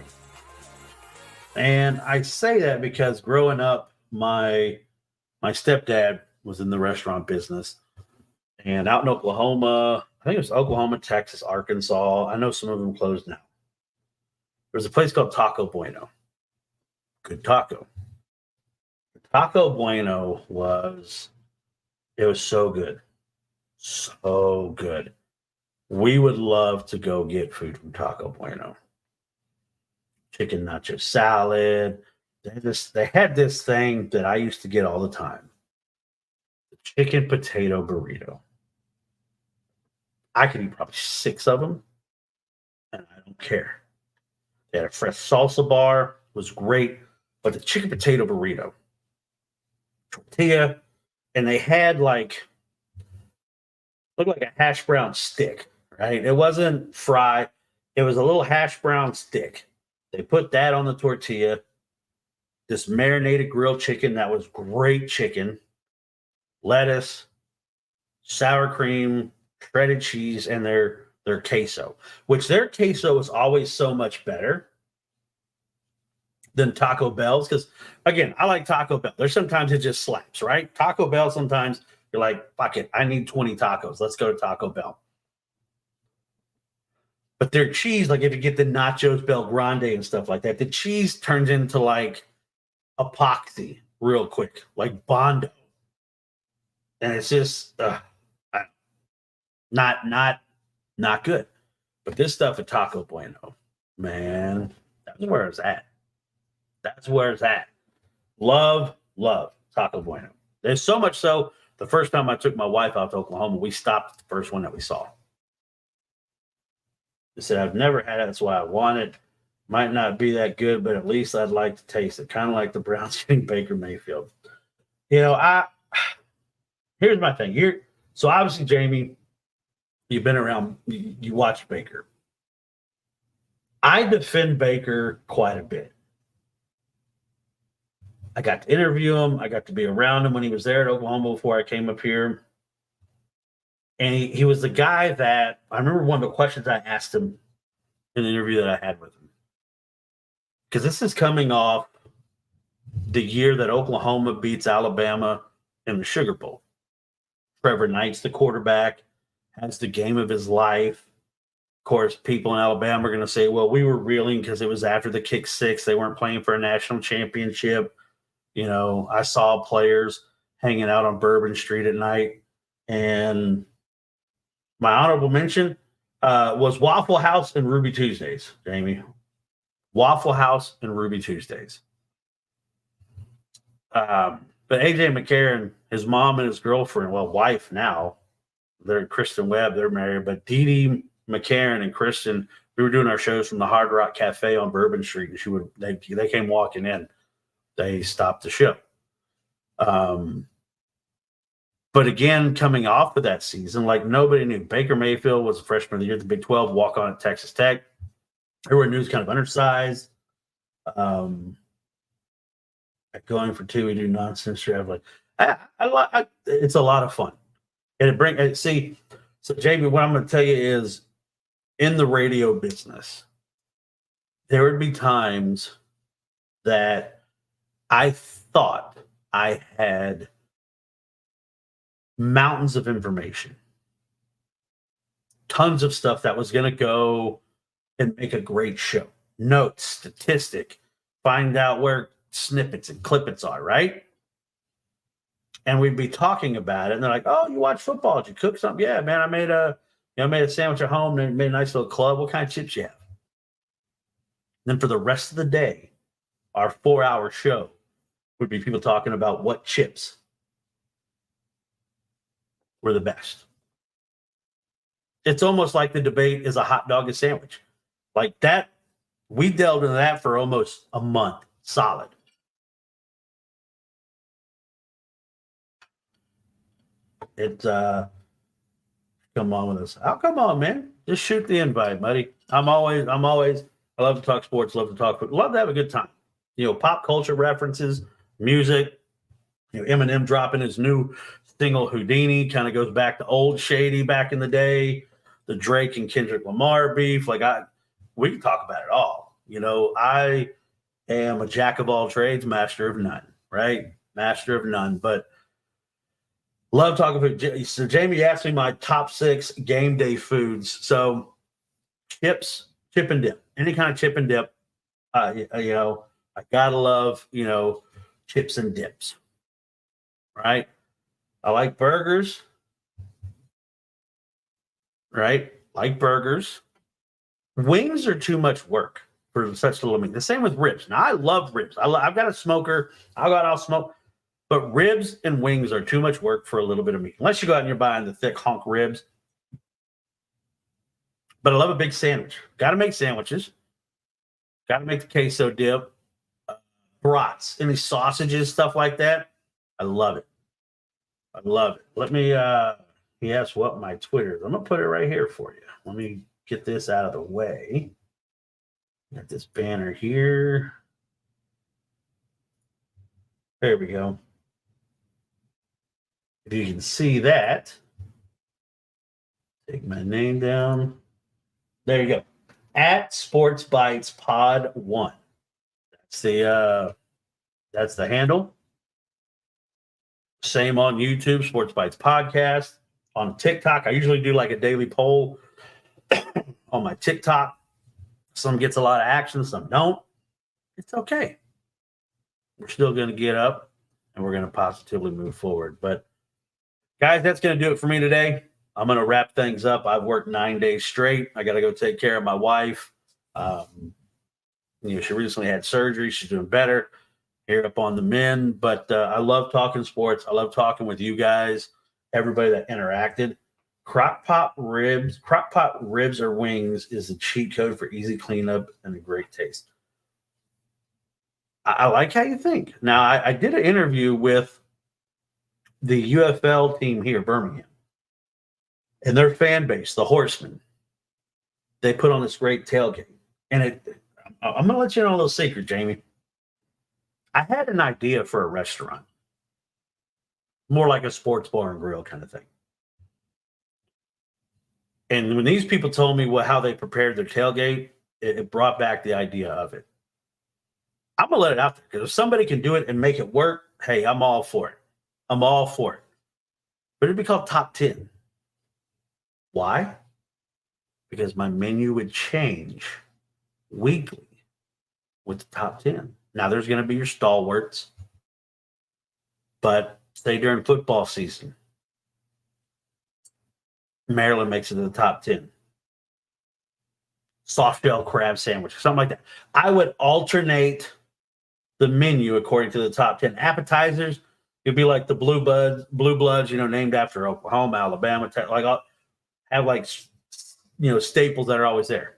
And I say that because growing up, my stepdad was in the restaurant business. And out in Oklahoma, I think it was Oklahoma, Texas, Arkansas. I know some of them closed now. There's a place called Taco Bueno. Good taco. Taco Bueno was so good. So good. We would love to go get food from Taco Bueno. Chicken nacho salad. They had this thing that I used to get all the time. The chicken potato burrito. I could eat probably 6 of them, and I don't care. They had a fresh salsa bar, was great, but the chicken potato burrito, tortilla, and they had looked like a hash brown stick, right? It wasn't fried. It was a little hash brown stick. They put that on the tortilla, this marinated grilled chicken that was great chicken, lettuce, sour cream, shredded cheese, and their queso, which their queso is always so much better than Taco Bell's. Because, again, I like Taco Bell. There's sometimes it just slaps, right? Taco Bell, sometimes you're like, fuck it, I need 20 tacos. Let's go to Taco Bell. But their cheese, like if you get the Nachos Bel Grande and stuff like that, the cheese turns into like epoxy real quick, like Bondo. And it's just not good. But this stuff at Taco Bueno, man, that's where it's at. That's where it's at. Love Taco Bueno. There's so much so, the first time I took my wife out to Oklahoma, we stopped at the first one that we saw. I said, I've never had it. That's why I want it. Might not be that good, but at least I'd like to taste it. Kind of like the Browns getting Baker Mayfield. You know, here's my thing. So obviously, Jamie, you've been around, you watch Baker. I defend Baker quite a bit. I got to interview him. I got to be around him when he was there at Oklahoma before I came up here. And he was the guy that I remember one of the questions I asked him in the interview that I had with him. Because this is coming off the year that Oklahoma beats Alabama in the Sugar Bowl. Trevor Knight's the quarterback, has the game of his life. Of course, people in Alabama are going to say, well, we were reeling because it was after the kick six. They weren't playing for a national championship. You know, I saw players hanging out on Bourbon Street at night. And my honorable mention was Waffle House and Ruby Tuesdays, Jamie. Waffle House and Ruby Tuesdays. But AJ McCarron, his mom and his girlfriend, well, wife now, they're Kristen Webb, they're married, but Dee Dee McCarron and Kristen, we were doing our shows from the Hard Rock Cafe on Bourbon Street, and they came walking in. They stopped the show. But again, coming off of that season, like nobody knew. Baker Mayfield was a freshman of the year at the Big 12, walk on at Texas Tech. Everyone knew he was kind of undersized. Going for two, we do nonsense traveling. It's a lot of fun. And so Jamie, what I'm going to tell you is in the radio business, there would be times that I thought I had mountains of information, tons of stuff that was going to go and make a great show. Notes, statistic, find out where snippets and clippets are, right? And we'd be talking about it, and they're like, "Oh, you watch football? Did you cook something?" "Yeah, man, I made a sandwich at home and made a nice little club." "What kind of chips you have?" Then for the rest of the day, our 4-hour show would be people talking about what chips were the best. It's almost like the debate is a hot dog a sandwich. Like that, we delved into that for almost a month, solid. It's come on with us. Oh, come on, man. Just shoot the invite, buddy. I love to talk sports, love to talk, love to have a good time. You know, pop culture references, music, Eminem dropping his new single Houdini kind of goes back to old Shady back in the day. The Drake and Kendrick Lamar beef, we can talk about it all. I am a jack of all trades, master of none, right? Master of none. But love talking food. So Jamie asked me my top 6 game day foods. So chips, chip and dip, any kind of chip and dip. I gotta love, chips and dips, right? I like burgers, right? Like burgers. Wings are too much work for such little meat. The same with ribs. Now, I love ribs. I've got a smoker. I'll smoke. But ribs and wings are too much work for a little bit of meat. Unless you go out and you're buying the thick honk ribs. But I love a big sandwich. Got to make sandwiches. Got to make the queso dip. Brats, any sausages, stuff like that. I love it. I love it. Let me, he asked what my Twitter is. I'm going to put it right here for you. Let me get this out of the way. Got this banner here. There we go. If you can see that, take my name down. There you go. At Sports Bites Pod 1. That's the handle. Same on YouTube, Sports Bites Podcast. On TikTok, I usually do like a daily poll on my TikTok. Some gets a lot of action, some don't. It's okay. We're still going to get up and we're going to positively move forward. But guys, that's going to do it for me today. I'm going to wrap things up. I've worked 9 days straight. I got to go take care of my wife. She recently had surgery. She's doing better here up on the men. But I love talking sports. I love talking with you guys, everybody that interacted. Crock pot ribs or wings is a cheat code for easy cleanup and a great taste. I like how you think. Now, I did an interview with the UFL team here, Birmingham, and their fan base, the Horsemen. They put on this great tailgate. And I'm going to let you know a little secret, Jamie. I had an idea for a restaurant, more like a sports bar and grill kind of thing. And when these people told me how they prepared their tailgate, it brought back the idea of it. I'm going to let it out there because if somebody can do it and make it work, hey, I'm all for it. I'm all for it. But it'd be called Top 10. Why? Because my menu would change weekly with the top 10. Now, there's going to be your stalwarts, but say during football season, Maryland makes it to the top 10. Soft shell crab sandwich, something like that. I would alternate the menu according to the top 10. Appetizers, it'd be like the Blue Bloods, named after Oklahoma, Alabama. I'll have staples that are always there.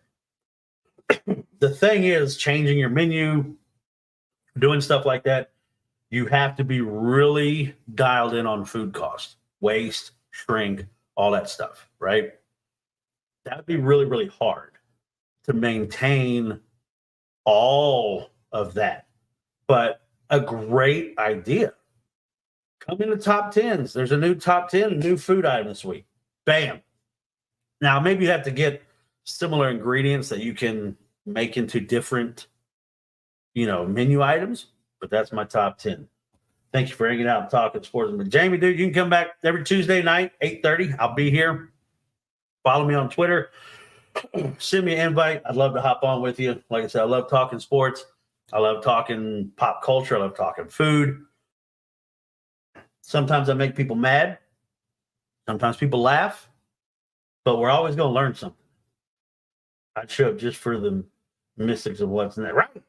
The thing is, changing your menu, doing stuff like that, you have to be really dialed in on food cost, waste, shrink, all that stuff, right? That would be really, really hard to maintain all of that. But a great idea. Come in the top 10s. There's a new top 10, new food item this week. Bam. Now, maybe you have to get similar ingredients that you can make into different, menu items, but that's my top 10. Thank you for hanging out and talking sports. But Jamie, dude, you can come back every Tuesday night, 8:30. I'll be here. Follow me on Twitter. Send me an invite. I'd love to hop on with you. Like I said, I love talking sports. I love talking pop culture. I love talking food. Sometimes I make people mad. Sometimes people laugh. But we're always going to learn something. I'd show up just for the mystics of what's in there, right?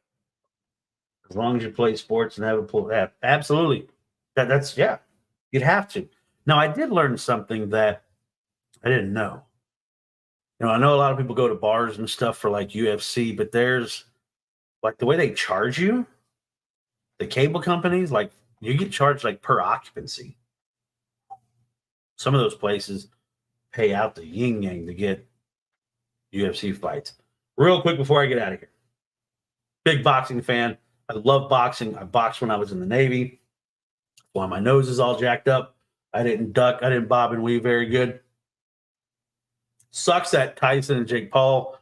As long as you play sports and have a pool. Absolutely. That's you'd have to. Now, I did learn something that I didn't know. I know a lot of people go to bars and stuff for like UFC, but there's like the way they charge you, the cable companies, like you get charged like per occupancy. Some of those places pay out the yin yang to get UFC fights. Real quick before I get out of here. Big boxing fan. I love boxing. I boxed when I was in the Navy. While my nose is all jacked up, I didn't duck. I didn't bob and weave very good. Sucks that Tyson and Jake Paul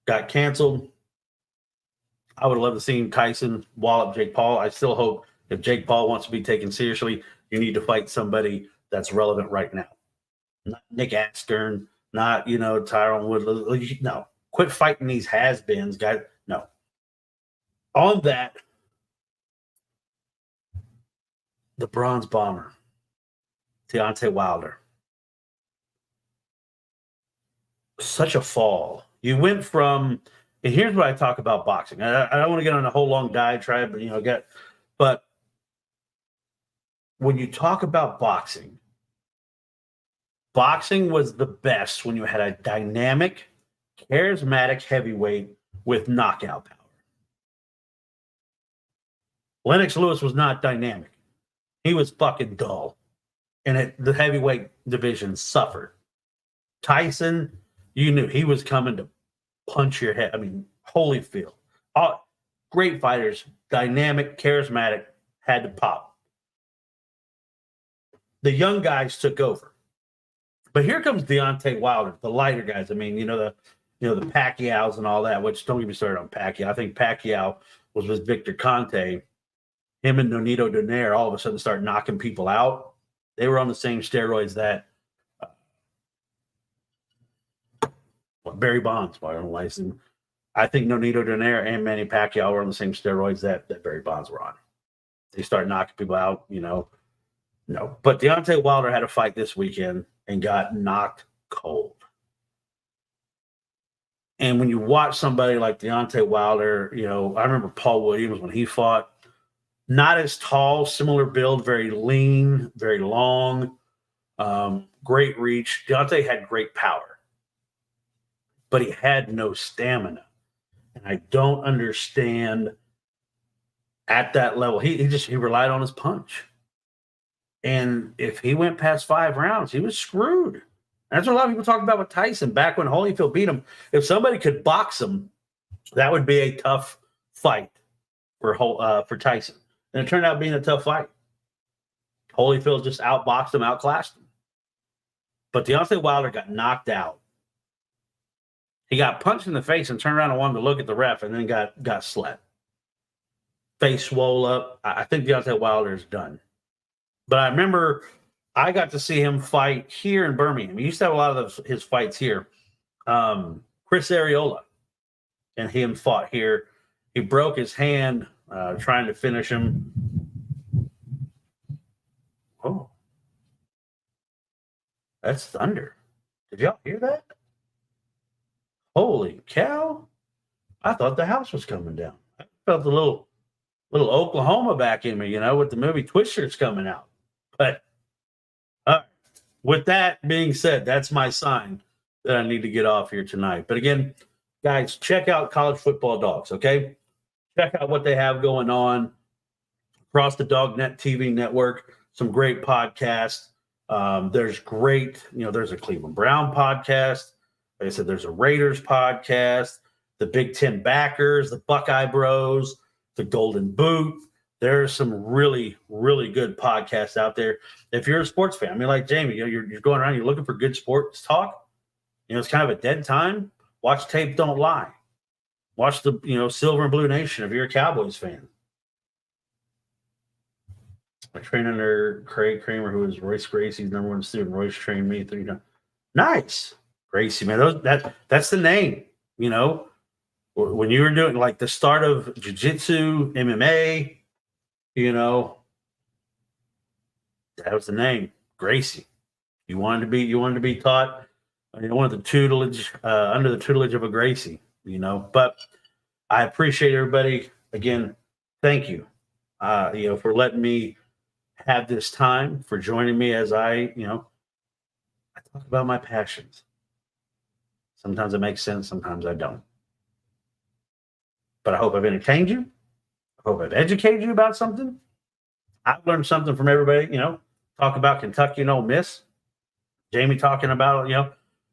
got canceled. I would love to see Tyson wallop Jake Paul. I still hope if Jake Paul wants to be taken seriously, you need to fight somebody that's relevant right now. Not Nick Atstern, not, Tyron Woodley. No. Quit fighting these has-beens, guys. No. On that, the Bronze Bomber, Deontay Wilder. Such a fall. You went from, and here's what I talk about boxing. I don't want to get on a whole long diatribe, but when you talk about boxing was the best when you had a dynamic, charismatic heavyweight with knockout power. Lennox Lewis was not dynamic. He was fucking dull. And the heavyweight division suffered. Tyson, you knew he was coming to punch your head. I mean, Holyfield. Great fighters, dynamic, charismatic, had to pop. The young guys took over. But here comes Deontay Wilder, the lighter guys. I mean, the Pacquiaos and all that, which don't get me started on Pacquiao. I think Pacquiao was with Victor Conte. Him and Nonito Donaire all of a sudden start knocking people out. They were on the same steroids that Barry Bonds, by license. I think Nonito Donaire and Manny Pacquiao were on the same steroids that Barry Bonds were on. They start knocking people out, No. But Deontay Wilder had a fight this weekend and got knocked cold. And when you watch somebody like Deontay Wilder, I remember Paul Williams when he fought. Not as tall, similar build, very lean, very long, great reach. Deontay had great power, but he had no stamina. And I don't understand at that level. He relied on his punch. And if he went past 5 rounds, he was screwed. That's what a lot of people talk about with Tyson back when Holyfield beat him. If somebody could box him, that would be a tough fight for Tyson. And it turned out being a tough fight. Holyfield just outboxed him, outclassed him. But Deontay Wilder got knocked out. He got punched in the face and turned around and wanted to look at the ref and then got slept. Face swole up. I think Deontay Wilder is done. But I remember I got to see him fight here in Birmingham. He used to have a lot of his fights here. Chris Arreola and him fought here. He broke his hand trying to finish him. Oh. That's thunder. Did y'all hear that? Holy cow. I thought the house was coming down. I felt a little Oklahoma back in me, with the movie Twisters coming out. But with that being said, that's my sign that I need to get off here tonight. But again, guys, check out College Football Dogs, okay? Check out what they have going on across the DogNet TV network. Some great podcasts. There's great, there's a Cleveland Brown podcast. Like I said, there's a Raiders podcast, the Big Ten Backers, the Buckeye Bros, the Golden Boot. There's some really, really good podcasts out there. If you're a sports fan, I mean, like Jamie, you're going around, you're looking for good sports talk. It's kind of a dead time. Watch Tape Don't Lie. Watch the, Silver and Blue Nation if you're a Cowboys fan. I trained under Craig Kramer, who was Royce Gracie's number 1 student. Royce trained me 3 times. Nice. Gracie, man. That's the name, When you were doing like the start of jiu-jitsu, MMA, that was the name, Gracie. You wanted to be taught, under the tutelage of a Gracie, But I appreciate everybody. Again, thank you, for letting me have this time, for joining me as I talk about my passions. Sometimes it makes sense, sometimes I don't. But I hope I've entertained you. I hope I've educated you about something. I've learned something from everybody, talk about Kentucky and Ole Miss. Jamie talking about,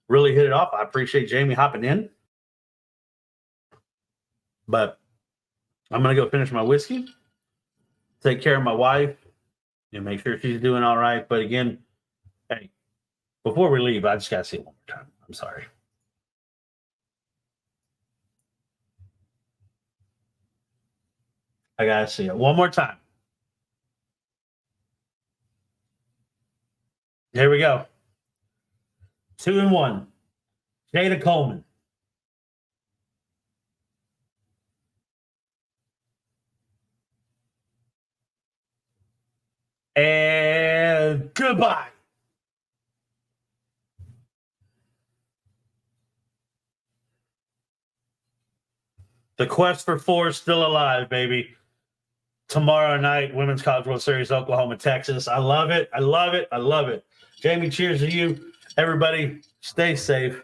really hit it off. I appreciate Jamie hopping in. But I'm going to go finish my whiskey, take care of my wife, You make sure she's doing all right. But again, hey, before we leave, I just got to see it one more time. I'm sorry. I got to see it one more time. Here we go. 2-1. Jada Coleman. And goodbye. The quest for 4 is still alive, baby. Tomorrow night, Women's College World Series, Oklahoma, Texas. I love it. I love it. I love it. Jamie, cheers to you. Everybody, stay safe.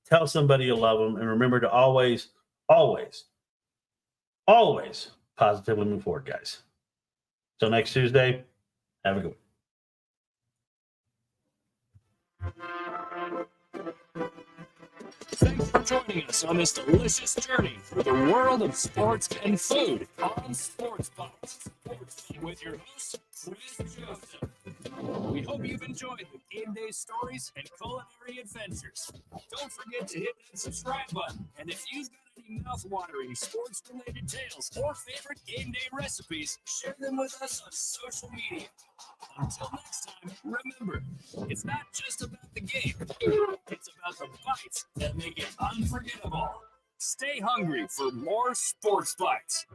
Tell somebody you love them. And remember to always, always, always positively move forward, guys. Till next Tuesday, have a good one. Thanks for joining us on this delicious journey through the world of sports and food on Sports Bites. Sports with your host, Chris Joseph. We hope you've enjoyed the game day stories and culinary adventures. Don't forget to hit that subscribe button. And if you've got any mouth-watering sports-related tales or favorite game day recipes, share them with us on social media. Until next time, remember, it's not just about the game. It's about the bites that make it unforgettable. Stay hungry for more Sports Bites.